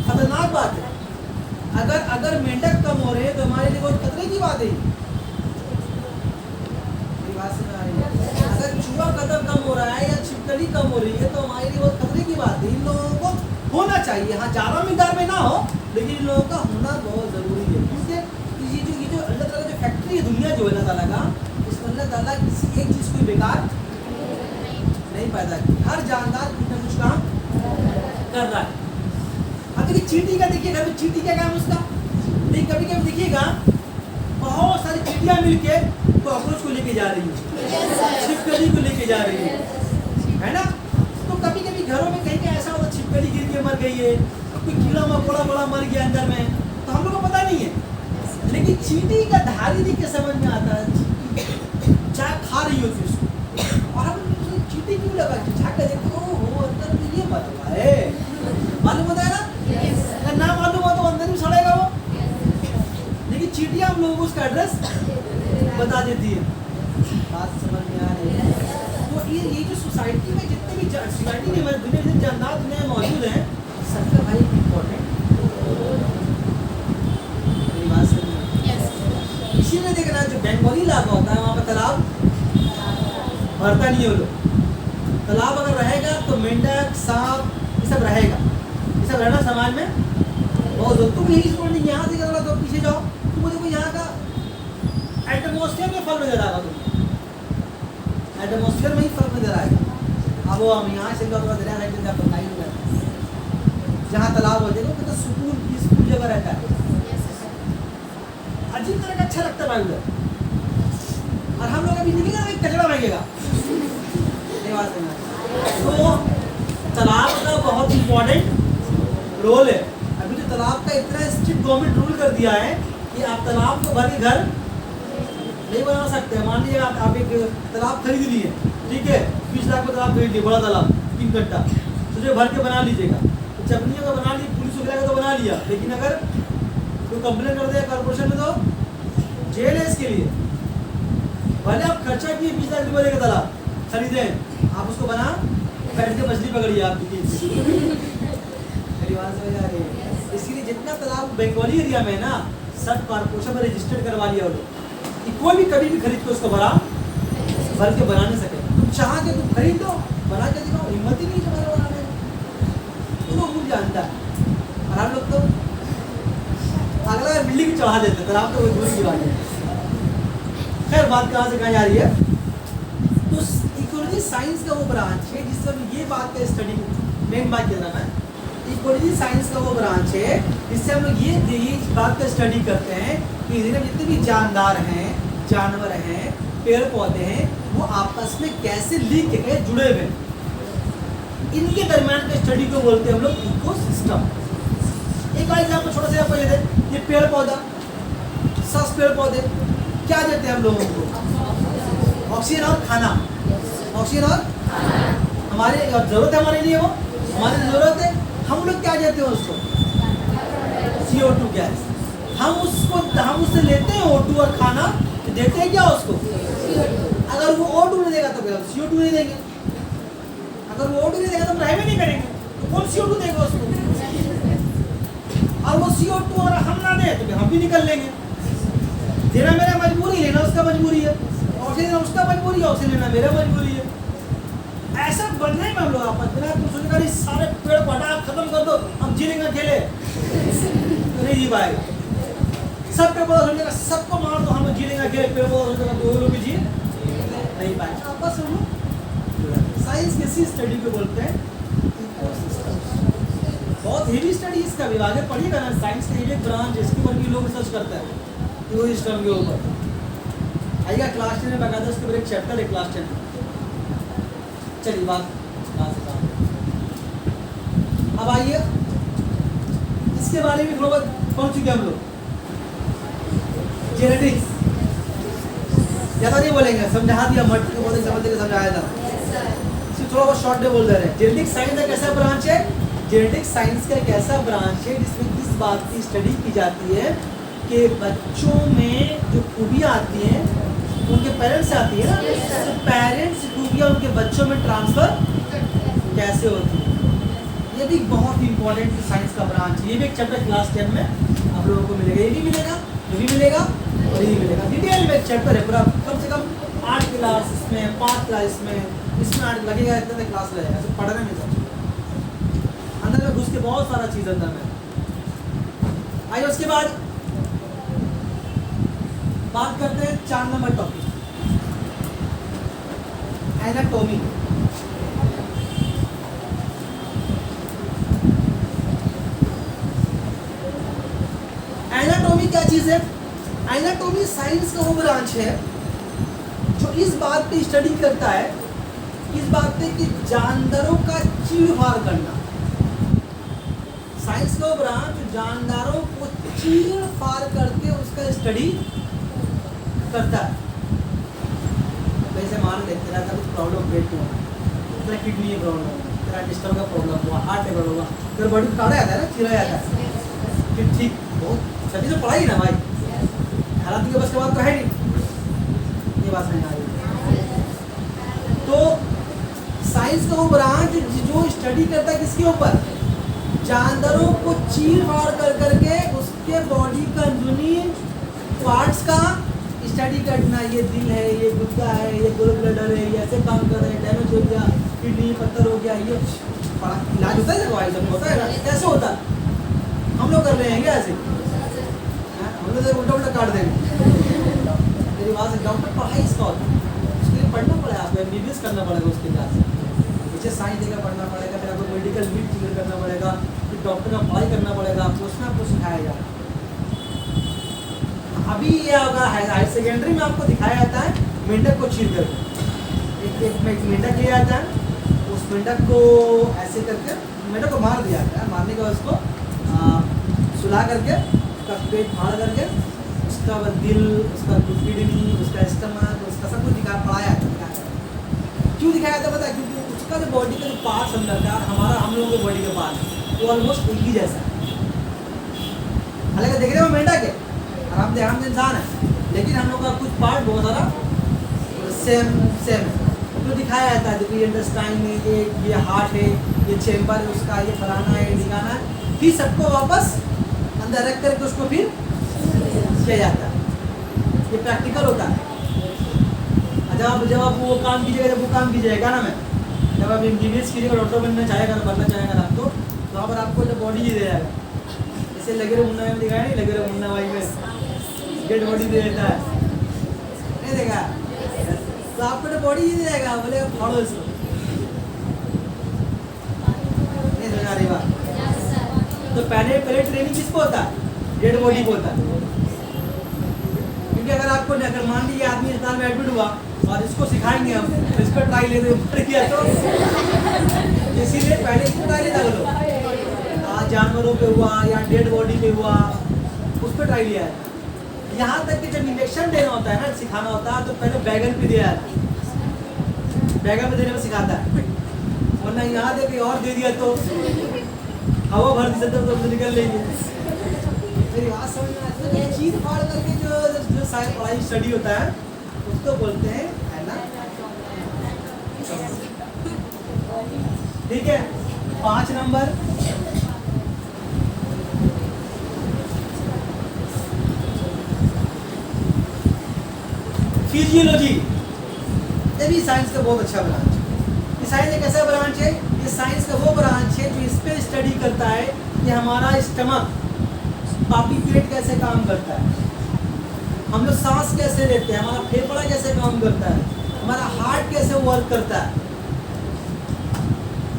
खतरनाक बात है। अगर मेंढक कम हो रहे हैं तो हमारे लिए बहुत खतरे की बात है। अगर चूहा कदम कम हो रहा है या छिपकली कम हो रही है तो हमारे लिए बहुत खतरे की बात है। इन लोगों को होना चाहिए, हाँ ज़्यादा मिकदार में ना हो लेकिन इन लोगों का होना बहुत ज़रूरी है। क्योंकि ये जो अल्लाह ताला जो फैक्ट्री है दुनिया जो है अल्लाह ताला का, इसमें अल्लाह ताला किसी एक चीज़ को बेकार नहीं पैदा की। हर जानदार कुछ ना कुछ काम कर रहा है। अब देखिए चींटी का, देखिए घर में चींटी क्या काम है उसका। नहीं कभी कभी देखिएगा बहुत सारी चींटियाँ मिलके कॉकरोच को लेके जा रही है, छिपकली को लेके जा रही है ना। तो कभी कभी घरों में कहीं ऐसा होता छिपकली गिर के मर गई है, कोई कीड़ा मकोड़ा बड़ा मर गया अंदर में, तो हम लोग को पता नहीं है। लेकिन चींटी का धारी देख के समझ में आता है चाय खा रही होती उसको, और हम चींटी क्यों लगा झाँक देखो ओहो अंदर में ये बता है, मालूम होता है ना। अगर ना मालूम हो तो अंदर में सड़ेगा वो। लेकिन चींटियाँ हम लोगों को उसका एड्रेस बता देती है। बात समझ में आ रही है। तो ये जो सोसाइटी में जितने भी सोसाइटी के दुनिया में जानदार दुनिया में मौजूद हैं सबका भाई इम्पोर्टेंट। इसीलिए देखना जो बंगाली इलाका होता है वहाँ पर तालाब भरता नहीं है वो लोग। तालाब अगर रहेगा तो मेंढक, सांप ये सब रहेगा। ये सब रहना समाज में बहुत। तुम यही सोचो यहाँ से अगर तो पीछे जाओ तो मुझे को यहाँ का एटमॉस्फेयर में फर्क नजर आएगा। तुम्हें एटमॉस्फेयर में ही फर्क नजर आएगा। अब वो हम यहाँ से थोड़ा दरिया साइड में जाकर नहीं रहता, जहाँ तालाब हो जाएगा तो सुकून पीसफुल जगह रहता है, अजीब तरह का अच्छा लगता है भाई उधर। और हम लोग अभी निकलेगा ना कचरा फेंकेगा। तो तालाब का बहुत इम्पोर्टेंट रोल है। अभी तो तालाब का इतना स्ट्रिक्ट गवर्नमेंट रूल कर दिया है कि आप तालाब को भर के घर नहीं बना सकते। मान लीजिए आप एक तालाब खरीद लिए, ठीक है, 20 लाख का तालाब खरीद लिए, बड़ा तालाब 3 कट्टा, तो जो भर के बना लीजिएगा। तो चपनियों का बना लिया, पुलिस वगैरह का तो बना लिया, लेकिन अगर कोई कंप्लेन कर दिया कॉर्पोरेशन में तो जेल है इसके लिए। भले आप खर्चा किए 20 लाख रुपये का तालाब खरीदे, आप उसको बना बैठ के मछली पकड़िए आप। इसीलिए जितना तालाब बंगाली एरिया में है ना सब कॉर्पोरेशन में रजिस्टर्ड करवा लिया वो लोग कि कोई भी कभी भी खरीद के उसको भर के बना नहीं सके। तुम चाह के तुम खरीद दो, बना के दिखाओ, हिम्मत ही नहीं तुम्हारा बनाने। तो वो जानता है। और हम लोग तो बिल्डिंग भी चढ़ा देते थे, आप तो कोई दूर की बात है। खैर बात कहाँ से कहाँ जा रही है? तो इकोलॉजी साइंस का वो ब्रांच है जिससे हम ये बात का स्टडी, मेन बात कह रहा मैं, इकोलॉजी साइंस का वो ब्रांच है जिससे हम लोग ये इस बात का स्टडी करते हैं कि जितने भी जानदार हैं, जानवर हैं, पेड़ पौधे हैं, वो आपस में कैसे लिंक है, जुड़े हुए हैं। इनके दरमियान के स्टडी को बोलते हैं हम लोग इकोसिस्टम। एक और एग्जाम्पल छोटा सा आपको ये दे, ये पेड़ पौधा, सब पेड़ पौधे क्या देते हैं हम लोगों को? ऑक्सीजन और खाना। ऑक्सीजन और हमारे जरूरत है, हमारे लिए वो हमारी जरूरत है। हम लोग क्या देते हैं उसको? CO2 gas. हम उससे लेते हैं O2 और खाना देते हैं क्या उसको? अगर वो O2 नहीं देगा तो फिर हम CO2 नहीं देंगे। अगर वो O2 नहीं देगा तो हम रह भी नहीं करेंगे, तो कौन CO2 देगा उसको? और वो CO2 और हम ना दे तो फिर हम भी निकल लेंगे। देना मेरा मजबूरी, लेना उसका मजबूरी है। ऑक्सीजन लेना उसका मजबूरी है, ऑक्सीजन लेना मेरा मजबूरी है। ऐसा बनने में हम लोग आपस में तुम सोचेगा सारे पेड़ पौधा खत्म कर दो, हम जी लेंगे अकेले, नहीं जी भाई। सब पेड़ पौधा सोचेगा सबको मार दो, हम जी लेंगे अकेले, पेड़ पौधा सोचेगा दो लोग भी जी नहीं पाएंगे। आपस में साइंस किसी स्टडी को बोलते हैं इकोसिस्टम। बहुत हेवी स्टडी इसका भी, आगे पढ़िएगा ना, साइंस का एक ब्रांच है, इसके ऊपर भी लोग रिसर्च करते हैं इकोसिस्टम के ऊपर। आइएगा क्लास 10 में बकायदा उसके ऊपर एक चैप्टर है क्लास 10 में। चलिए बात कहाँ से कहाँ। अब आइए इसके बारे में थोड़ा बहुत पढ़ चुके हम लोग। जेनेटिक्स ज़्यादा नहीं बोलेंगे, समझा दिया, मट के बहुत समझ के समझाया था, सिर्फ थोड़ा बहुत शॉर्ट में बोल दे रहे हैं। जेनेटिक्स साइंस एक ऐसा ब्रांच है, जेनेटिक्स साइंस का एक ऐसा ब्रांच है जिसमें इस बात की स्टडी की जाती है कि बच्चों में जो खूबियाँ आती हैं उनके पेरेंट्स से आती है ना, तो पेरेंट्स खूबियाँ उनके बच्चों में ट्रांसफर कैसे होती है। ये भी बहुत इंपॉर्टेंट साइंस का ब्रांच है। ये भी एक चैप्टर क्लास 10 में आप लोगों को मिलेगा, ये भी मिलेगा, ये भी मिलेगा और ये भी मिलेगा। डिटेल में एक चैप्टर है पूरा, कम से कम 8 क्लास इसमें, 5 क्लास इसमें 8 लगेगा, इतना क्लास लगेगा, ऐसे पढ़ने में सब अंदर में घुस के बहुत सारा चीज़ अंदर में। आइए उसके बाद बात करते हैं 4 नंबर टॉपिक, एनाटॉमी। एनाटॉमी क्या चीज है? एनाटॉमी साइंस का वो ब्रांच है जो इस बात पे स्टडी करता है, इस बात पे कि जानवरों का चीर-फाड़ करना। साइंस का वो ब्रांच जानदारों को चीर-फाड़ करके उसका स्टडी करता है। वैसे मान ले तेरा कुछ प्रॉब्लम पेट में, तेरा किडनी में प्रॉब्लम है, तेरा डिस्टर्ब का प्रॉब्लम हुआ, हार्ट में प्रॉब्लम हुआ, तेरा बॉडी काटा जाता है ना, चिरा जाता है, फिर ठीक बहुत सभी तो पढ़ाई ना भाई, हालांकि के बस के बाद तो है नहीं, ये बात नहीं आ रही। तो साइंस का वो ब्रांच जो स्टडी करता है किसके ऊपर? जानवरों को चीर-फाड़ कर करके उसके बॉडी का अंदरूनी पार्ट्स का स्टडी करना। ये दिल है, ये गुर्दा है, ये गोल ब्लडर है, ये ऐसे काम कर रहे हैं, डैमेज हो गया, किडनी पत्थर हो गया, ये इलाज होता है ना, भाई सब होता है ना, कैसे होता है? हम लोग कर रहे हैं क्या ऐसे? हम लोग उल्टा उल्टा काट देंगे। मेरी बात से डॉक्टर पढ़ाई इसका होता है, उसके लिए पढ़ना पड़ेगा आपको, MBBS करना पड़ेगा उसके लिए, पीछे साइंस देकर पढ़ना पड़ेगा, फिर आपको मेडिकल नीट क्लियर करना पड़ेगा, फिर डॉक्टर का पढ़ाई करना पड़ेगा, कुछ ना कुछ सिखाया जाएगा। अभी ये अगर हायर सेकेंडरी में आपको दिखाया जाता है मेंढक को चीर करके, एक मेंढक लिया जाता है, उस मेंढक को ऐसे करके मेंढक को मार दिया जाता है, मारने के बाद उसको सुला करके उसका पेट फाड़ करके उसका दिल, उसका किडनी, उसका स्टमक, उसका सब कुछ पढ़ाया जाता है। क्यों दिखाया जाता है पता है? क्योंकि उसका जो बॉडी का जो पार्ट अंदर था, हमारा हम लोगों के बॉडी का पार्ट वो ऑलमोस्ट एक ही जैसा है। हालांकि देख रहे हो मेंढक है और हम इंसान है, लेकिन हम लोग का कुछ पार्ट बहुत सारा सेम है। तो दिखाया जाता है, देखो ये इंटेस्टाइन है, ये हार्ट है, ये चेम्बर है उसका, ये फलाना है, ठिकाना है, फिर सबको वापस अंदर रख करके उसको फिर किया जाता है। ये प्रैक्टिकल होता है। जब आप वो काम कीजिएगा, जब वो काम कीजिएगा ना, मैं जब आप MBBS कीजिएगा, डॉक्टर बनना चाहेगा ना, बनना चाहेगा ना, तो वहाँ पर आपको जब बॉडी दे जाएगा, ऐसे लगे रहे मुन्ना में दिखाया नहीं, लगे रहे मुन्ना भाई में डेड बॉडी दे देता है, नहीं देखा? तो आपको तो बॉडी ही देगा, बोले फाड़ो इसको, नहीं समझ आ रही बात? तो पहले ट्रेनिंग किसको होता है? डेड बॉडी को होता है। क्योंकि अगर आपको अगर मान लीजिए आदमी अस्पताल में एडमिट हुआ और इसको सिखाएंगे हम, तो इसको ट्राई लेते मर गया तो इसीलिए पहले इसको ट्राई लेता करो। जानवरों पे हुआ या डेड बॉडी पे हुआ, उस पर ट्राई लिया है। यहाँ तक कि जब इंजेक्शन देना होता है ना, सिखाना होता है, तो पहले बैगन पे दिया है, बैगन पे देने में सिखाता है, वरना यहाँ दे के और दे दिया तो हवा भर दी तो निकल लेंगे। मेरी बात समझ में आती है? चीज फाड़ करके जो साइंस पढ़ाई स्टडी होता है उसको बोलते हैं, है ना? ठीक है, 5 नंबर फिजियोलॉजी। ये भी साइंस का बहुत अच्छा ब्रांच है। ये साइंस एक ऐसा ब्रांच है, ये साइंस का वो ब्रांच है जो इस पे स्टडी करता है कि हमारा स्टमक, पापी पेट कैसे काम करता है, हम लोग सांस कैसे लेते हैं, हमारा फेफड़ा कैसे काम करता है, हमारा हार्ट कैसे वर्क करता है,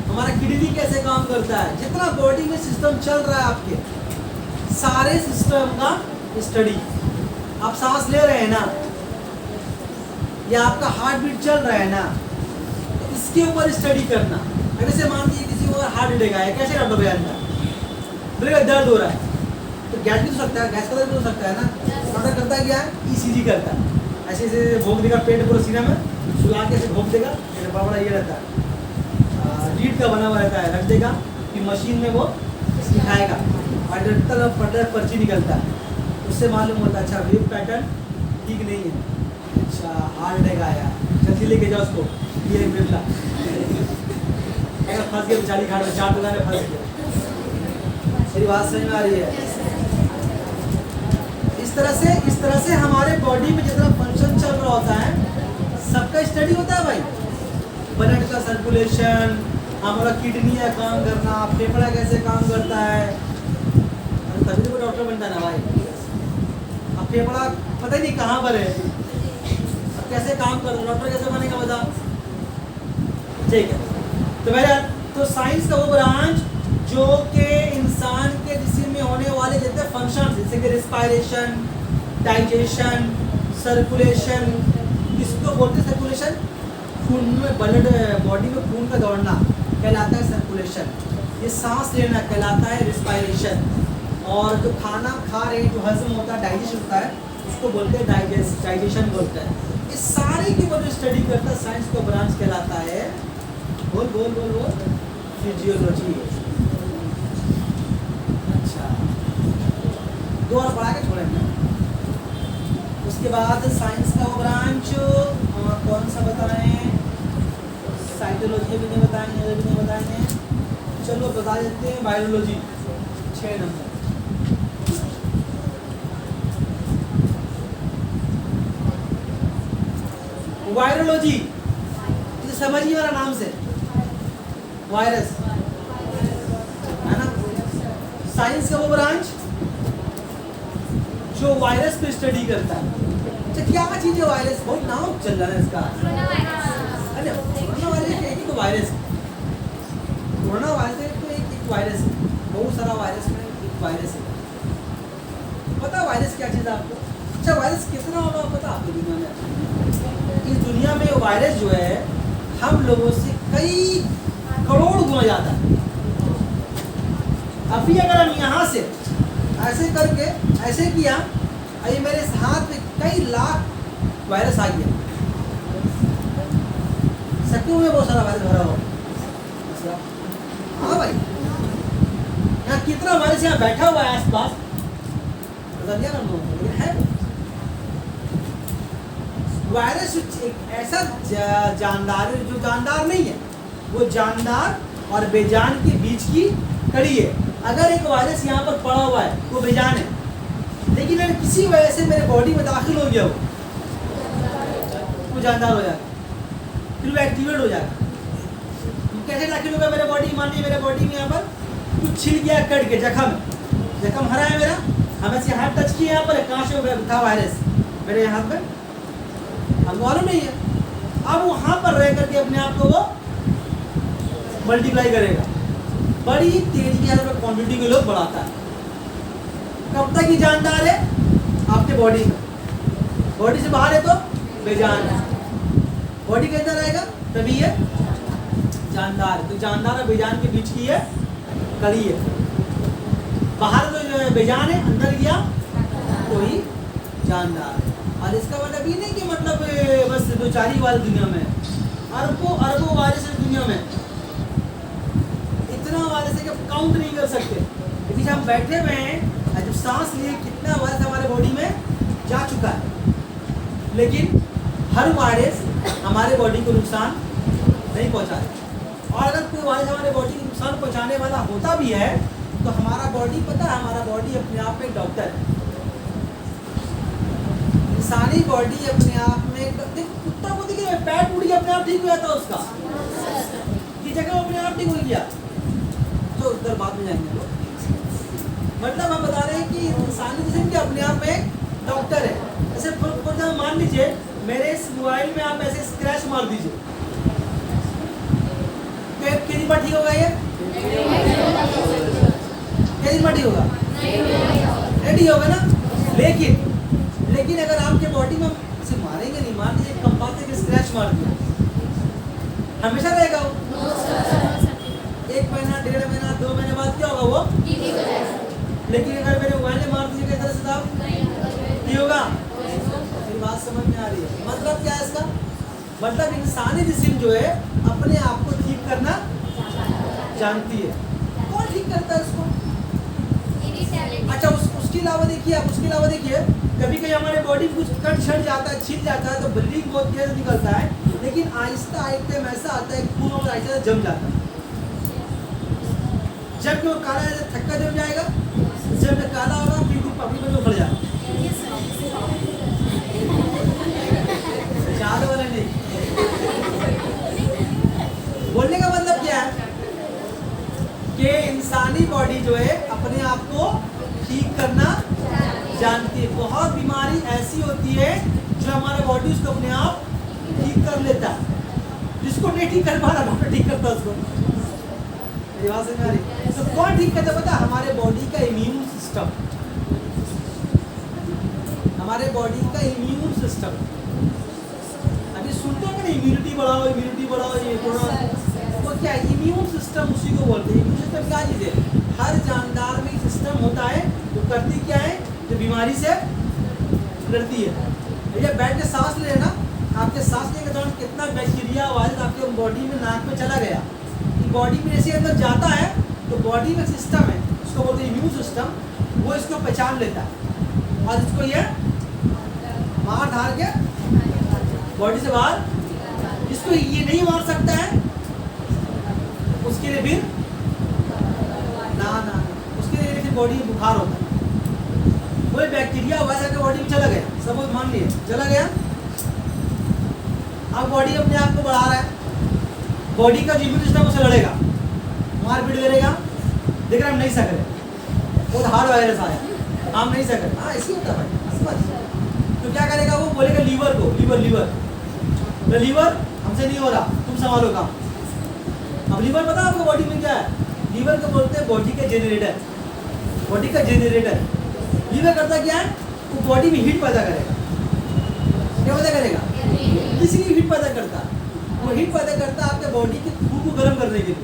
हमारा किडनी कैसे काम करता है, जितना बॉडी में सिस्टम चल रहा है आपके सारे सिस्टम का स्टडी। आप सांस ले रहे हैं ना, या आपका हार्ट बीट चल रहा है ना, तो इसके ऊपर स्टडी करना। अगर से मान लीजिए किसी को हार्ट बीट है, कैसे डॉक्टर बयान का बोलेगा दर्द हो रहा है, तो गैस भी हो सकता है, गैस का दर्द भी हो सकता है ना। डॉक्टर करता है क्या? ECG करता है, ऐसे ऐसे भोंक देगा पेट पूरा सीना में, सुला के ऐसे भोंक देगा, बड़ा बड़ा ये रहता है, रीड का बना हुआ रहता है, रख देगा कि मशीन में वो दिखाएगा, और पर्ची निकलता है, उससे मालूम होता है अच्छा वेव पैटर्न ठीक नहीं है, अच्छा हार्ट अटैक आया, जल्दी लेके जाओ उसको, ये बिरला फंस गया बेचारी घाट में, 4 दुकान में फंस गया। मेरी बात समझ में आ रही है? इस तरह से हमारे बॉडी में जितना फंक्शन चल रहा होता है सबका स्टडी होता है भाई। ब्लड का सर्कुलेशन, हमारा किडनी का काम करना, फेफड़ा कैसे काम करता है, तभी तो डॉक्टर बनता है ना भाई। अब फेफड़ा पता ही नहीं कहाँ पर है, कैसे काम कर रहा, डॉक्टर कैसे बनेगा बता? ठीक है, तो मेरा तो साइंस का वो ब्रांच जो कि इंसान के जिस्म में होने वाले जितने फंक्शन, जैसे कि रिस्पायरेशन, डाइजेशन, सर्कुलेशन, इसको बोलते हैं सर्कुलेशन, खून में ब्लड, बॉडी में खून का दौड़ना कहलाता है सर्कुलेशन, ये सांस लेना कहलाता है रिस्पायरेशन, और जो खाना खा रहे हैं जो हजम होता है, डाइजेशन होता है, उसको बोलते हैं डाइजेशन बोलते हैं। इस सारे की वजह स्टडी करता है साइंस का ब्रांच कहलाता है, बोल बोल बोल बोल फिजियोलॉजी। अच्छा, 2 और पढ़ा के छोड़ेंगे। उसके बाद साइंस का वो ब्रांच कौन सा बताएं? साइकोलॉजी भी नहीं बताएंगे, भी नहीं बताएंगे, चलो बता देते हैं बायोलॉजी, 6 नंबर। वायरोलॉजी, तो समझिए वाला नाम से, वायरस है ना। साइंस का वो ब्रांच जो वायरस पे स्टडी करता है। अच्छा, क्या चीज है वायरस? बहुत नाम चल रहा है इसका। अरे कोरोना वायरस एक तो वायरस, कोरोना वायरस तो एक वायरस है, बहुत सारा वायरस में एक वायरस है। पता वायरस क्या चीज़ है आपको? अच्छा, वायरस कितना होगा पता आपको दुनिया में? इस दुनिया में वायरस जो है हम लोगों से कई करोड़ गुना ज़्यादा है। अभी अगर हम यहाँ से ऐसे करके ऐसे किया, ये मेरे हाथ में कई लाख वायरस आ गया, सत्यों में बहुत सारा वायरस भरा हुआ। हाँ भाई, यहाँ कितना वायरस यहाँ बैठा हुआ है आसपास, बता दिया ना लोगों को, लेकिन है वायरस एक ऐसा जानदार है जो जानदार नहीं है, वो जानदार और बेजान के बीच की कड़ी है। अगर एक वायरस यहाँ पर पड़ा हुआ है वो बेजान है, लेकिन अगर किसी वजह से मेरे बॉडी में दाखिल हो गया वो जानदार हो जाएगा, फिर वो एक्टिवेट हो जाएगा। कैसे दाखिल होगा मेरे बॉडी? मान लीजिए मेरे बॉडी में यहाँ पर कुछ छिल गया, कट के जख्म, जख्म हरा है मेरा, हमें से हाथ टच किया यहाँ पर, कहाँ से था वायरस मेरे हाथ में, हमको मालूम नहीं है। अब वहाँ पर रह करके अपने आप को वो मल्टीप्लाई करेगा, बड़ी तेजी के साथ क्वांटिटी को लोग बढ़ाता है। कब तक ये जानदार है? आपके बॉडी में, बॉडी से बाहर है तो बेजान है, बॉडी के अंदर आएगा तभी ये जानदार। तो जानदार और बेजान के बीच की ये कड़ी है। बाहर तो जो है बेजान है, अंदर गया तो ही जानदार है। और इसका मतलब ये नहीं कि मतलब बस दो चारी वाली दुनिया में, अरबों अरबों वायरस है दुनिया में, इतना वायरस है कि काउंट नहीं कर सकते। लेकिन जब हम बैठे हुए हैं, जब सांस लिए, कितना वायरस हमारे बॉडी में जा चुका है, लेकिन हर वायरस हमारे बॉडी को नुकसान नहीं पहुंचा रहा। और अगर कोई वायरस हमारे बॉडी को नुकसान पहुंचाने वाला होता भी है तो हमारा बॉडी, पता है, हमारा बॉडी अपने आप में एक डॉक्टर है। इंसानी बॉडी अपने आप में, देखो कुत्ता को देखिए, पैर टूट गया अपने आप ठीक हो जाता है उसका, की जगह वो अपने आप ठीक हो गया। तो उधर बाद में जाएंगे लोग। मतलब हम बता रहे हैं कि इंसानी जिस्म के अपने आप में एक डॉक्टर है। ऐसे मान लीजिए मेरे इस मोबाइल में आप ऐसे स्क्रैच मार दीजिए, तो कितनी बार ठीक होगा ये? कितनी बार ठीक होगा? रेडी होगा ना। लेकिन अगर आपके बॉडी में इसे मारेंगे नहीं, मान लीजिए कंपास से स्क्रैच मार दिया, हमेशा रहेगा वो? 1 महीना, 1.5 महीना, 2 महीने बाद क्या होगा वो? लेकिन अगर मेरे मोबाइल में मार दीजिएगा इधर से साहब, नहीं होगा। मेरी बात समझ में आ रही है? मतलब क्या है इसका? मतलब इंसानी जिस्म जो है अपने आप को ठीक करना जानती है। कौन ठीक करता है उसको? अच्छा, उसके अलावा देखिए, आप उसके अलावा देखिए, कभी कभी हमारे बॉडी में कुछ कट छट जाता है, छिल जाता है, तो ब्लीडिंग बहुत तेज निकलता है, लेकिन आहिस्ता आहिस्ता में ऐसा आता है कि खून और आहिस्ता जम जाता है। जब वो काला थक्का जम जाएगा, जब काला होगा फिर पपड़ी में उखड़ जाएगा। चार वाले नहीं, बोलने का मतलब क्या है कि इंसानी बॉडी जो है अपने आप को ठीक करना जानती है। बहुत बीमारी ऐसी होती है जो हमारा बॉडी उसको अपने आप ठीक कर लेता है, जिसको नहीं ठीक कर पा रहा डॉक्टर ठीक करता है उसको। मेरी बात समझ आ रही? तो कौन ठीक करता है? पता है, हमारे बॉडी का इम्यून सिस्टम, हमारे बॉडी का इम्यून सिस्टम। अभी सुनते हो कि इम्यूनिटी बढ़ाओ, इम्यूनिटी बढ़ाओ, ये थोड़ा वो क्या है? इम्यून सिस्टम उसी को बोलते हैं। इम्यून सिस्टम क्या चीज़ है? हर जानदार में सिस्टम होता है, वो करती क्या है? जो बीमारी से लड़ती है। भैया बैठ के सांस ले ना, आपके सांस लेने के दौरान कितना बैक्टीरिया वायरस आपके बॉडी में, नाक में चला गया, बॉडी में जैसे अंदर जाता है तो बॉडी में सिस्टम है, उसको बोलते हैं इम्यून सिस्टम, वो इसको पहचान लेता है और इसको ये मार धार के बॉडी से बाहर, जिसको ये नहीं मार सकता है उसके लिए फिर ना उसके लिए फिर बॉडी में बुखार होता है। कोई बैक्टीरिया वायरस के बॉडी में चला गया, सपोज मान लिए चला गया, अब बॉडी अपने आप को बढ़ा रहा है, बॉडी का इम्यून सिस्टम उसे लड़ेगा, मारपीट करेगा, देख रहे हम नहीं सक रहे, बहुत हार्ड वायरस आया, हम नहीं सक रहे। हाँ ऐसे होता है भाई, तो क्या करेगा वो? बोलेगा लीवर को, लीवर हमसे नहीं हो रहा, तुम संभालो काम। अब लीवर पता है आपको बॉडी में क्या है? लीवर को बोलते हैं बॉडी का जेनरेटर। लीवर करता क्या है? वो बॉडी में हीट पैदा करेगा। क्या पैदा करेगा? किसी की हीट पैदा करता, वो हीट पैदा करता है आपके बॉडी के खून को गर्म करने के लिए,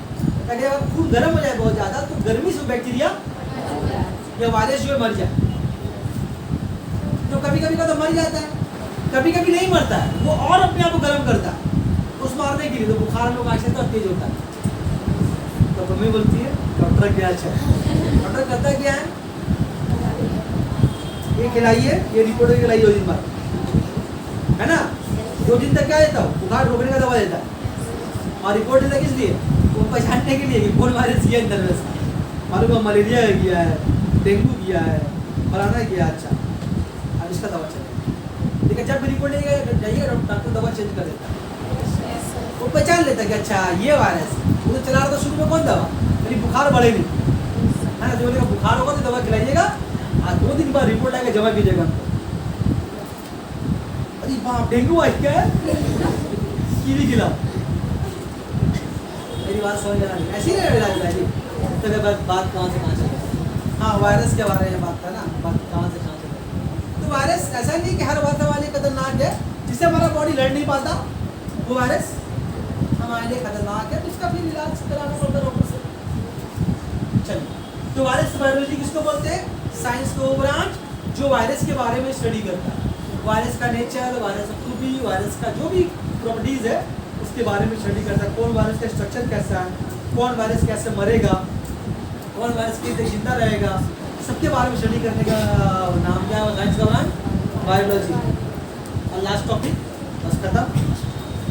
ताकि अगर खून गर्म हो जाए बहुत ज़्यादा तो गर्मी से बैक्टीरिया या वायरस जो है मर जाए। तो कभी कभी का तो मर जाता है, कभी कभी नहीं मरता है, वो और अपने आप को गर्म करता है उस मारने के लिए। तो बुखार में आशा तो तेज होता है। तो मम्मी बोलती है डॉक्टर क्या अच्छा है, डॉक्टर करता क्या है? ये खिलाइए, ये रिपोर्ट खिलाइए 2 दिन बाद, है ना? 2 दिन तक क्या देता हूँ? बुखार रोकने का दवा देता है। और रिपोर्ट देता किस लिए? वो पहचानने के लिए कि कौन वायरस किया अंदर में, मालूम मलेरिया किया है, डेंगू किया है, फलाना किया। अच्छा अब इसका दवा चलेगा। लेकिन जब रिपोर्ट जाइएगा डॉक्टर दवा चेंज कर देता है, वो पहचान लेता है कि अच्छा ये वायरस। वो तो चला रहा था शुरू में कौन दवा, मेरी बुखार बढ़े नहीं, है ना, जो बोलेगा बुखार होगा तो दवा खिलाइएगा, और 2 दिन बाद रिपोर्ट आएगा जमा कीजिएगा हमको। अरे बाप, डेंगू है क्या है? कीवी खिलाओ। मेरी बात समझ में आ रही है? ऐसी नहीं इलाज है। तो मैं बात कहाँ से कहाँ चली? हाँ, वायरस के बारे में बात था ना, बात कहाँ से कहाँ चली? तो वायरस ऐसा नहीं कि हर वातावरण खतरनाक है, जिससे हमारा बॉडी लड़ नहीं पाता, वो वायरस हमारे लिए खतरनाक है, तो उसका फिर इलाज कराना पड़ता है डॉक्टर से। चलिए, तो वायरस बायोलॉजी किसको बोलते हैं? साइंस को ब्रांच जो वायरस के बारे में स्टडी करता है, वायरस का नेचर, वायरस खूबी, वायरस का जो भी प्रॉपर्टीज है उसके बारे में स्टडी करता है। कौन वायरस का स्ट्रक्चर कैसा है, कौन वायरस कैसे मरेगा, कौन वायरस कितने जिंदा रहेगा, सबके बारे में स्टडी करने का नाम क्या है? साइंस का ब्रांच बायोलॉजी। और लास्ट टॉपिक बस खत्म,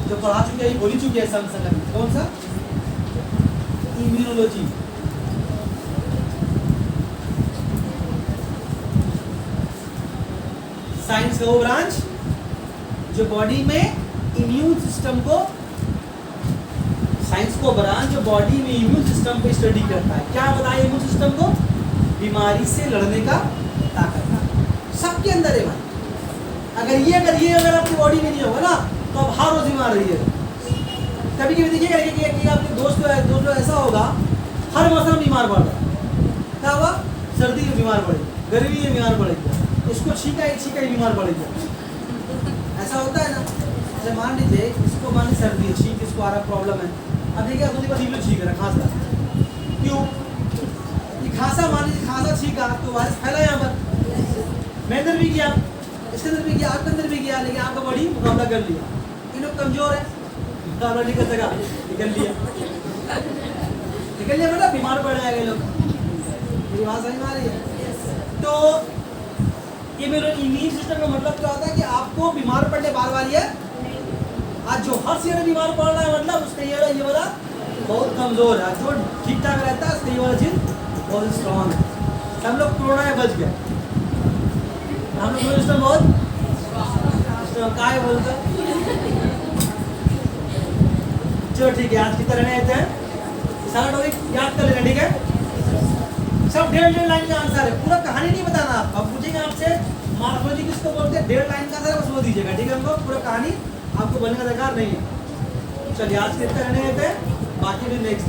जो पढ़ा चुके हैं, बोल ही चुके हैं संग कौन सा? इम्यूनोलॉजी। साइंस का वो ब्रांच जो बॉडी में इम्यून सिस्टम को, साइंस को ब्रांच जो बॉडी में इम्यून सिस्टम पे स्टडी करता है। क्या बताया इम्यून सिस्टम को? बीमारी से लड़ने का ताकत सबके अंदर है भाई। अगर ये आपकी बॉडी में नहीं होगा ना, तो आप हर रोज बीमार रहिएगा। कभी कभी देखिएगा कि आपके दोस्त ऐसा होगा, हर मौसम बीमार पड़ रहा है। क्या हुआ? सर्दी में बीमार पड़ेगा, गर्मी में बीमार पड़ेगा, इसको छींका ही बीमार पड़ेगा। ऐसा होता है ना। जैसे मान लीजिए इसको मान लीजिए सर्दी है, छींक इसको आ रहा प्रॉब्लम है। अब देखिए आप दूसरी छींक रहा खांसा, क्यों? ये खांसा, मान लीजिए खांसा छींका तो वायरस फैला यहाँ पर, मैं अंदर भी गया, इसके अंदर भी गया, आपके अंदर भी गया, लेकिन आपका बॉडी मुकाबला कर लिया। ये लोग कमजोर है, मुकाबला नहीं कर सका, निकल लिया मतलब बीमार पड़ जाएगा ये लोग। मेरी बात समझ में आ रही है? तो ये मेरे इम्यून सिस्टम का मतलब क्या होता है कि आपको बीमार पड़ने बार ये आज जो हर चीज बीमार पड़ रहा है, मतलब उसका ये वाला बहुत कमजोर है, जो ठीक ठाक रहता है उसका ये वाला चीज बहुत स्ट्रॉन्ग है। सब लोग कोरोना में बच गए, हम लोग सिस्टम बहुत क्या है बोलते हैं। चलो ठीक है, आज की तरह रहते हैं, सारा टॉपिक याद कर लेना, ठीक है? सब 1.5 लाइन का आंसर है, पूरा कहानी नहीं बताना आपको। अब पूछेंगे आपसे मॉर्फोलॉजी किसको बोलते हैं, 1.5 लाइन का आंसर बस वो दीजिएगा, ठीक है? हमको पूरा कहानी आपको बोलने का दरकार नहीं है। चलिए आज कितना रहने देते हैं, बाकी भी नेक्स्ट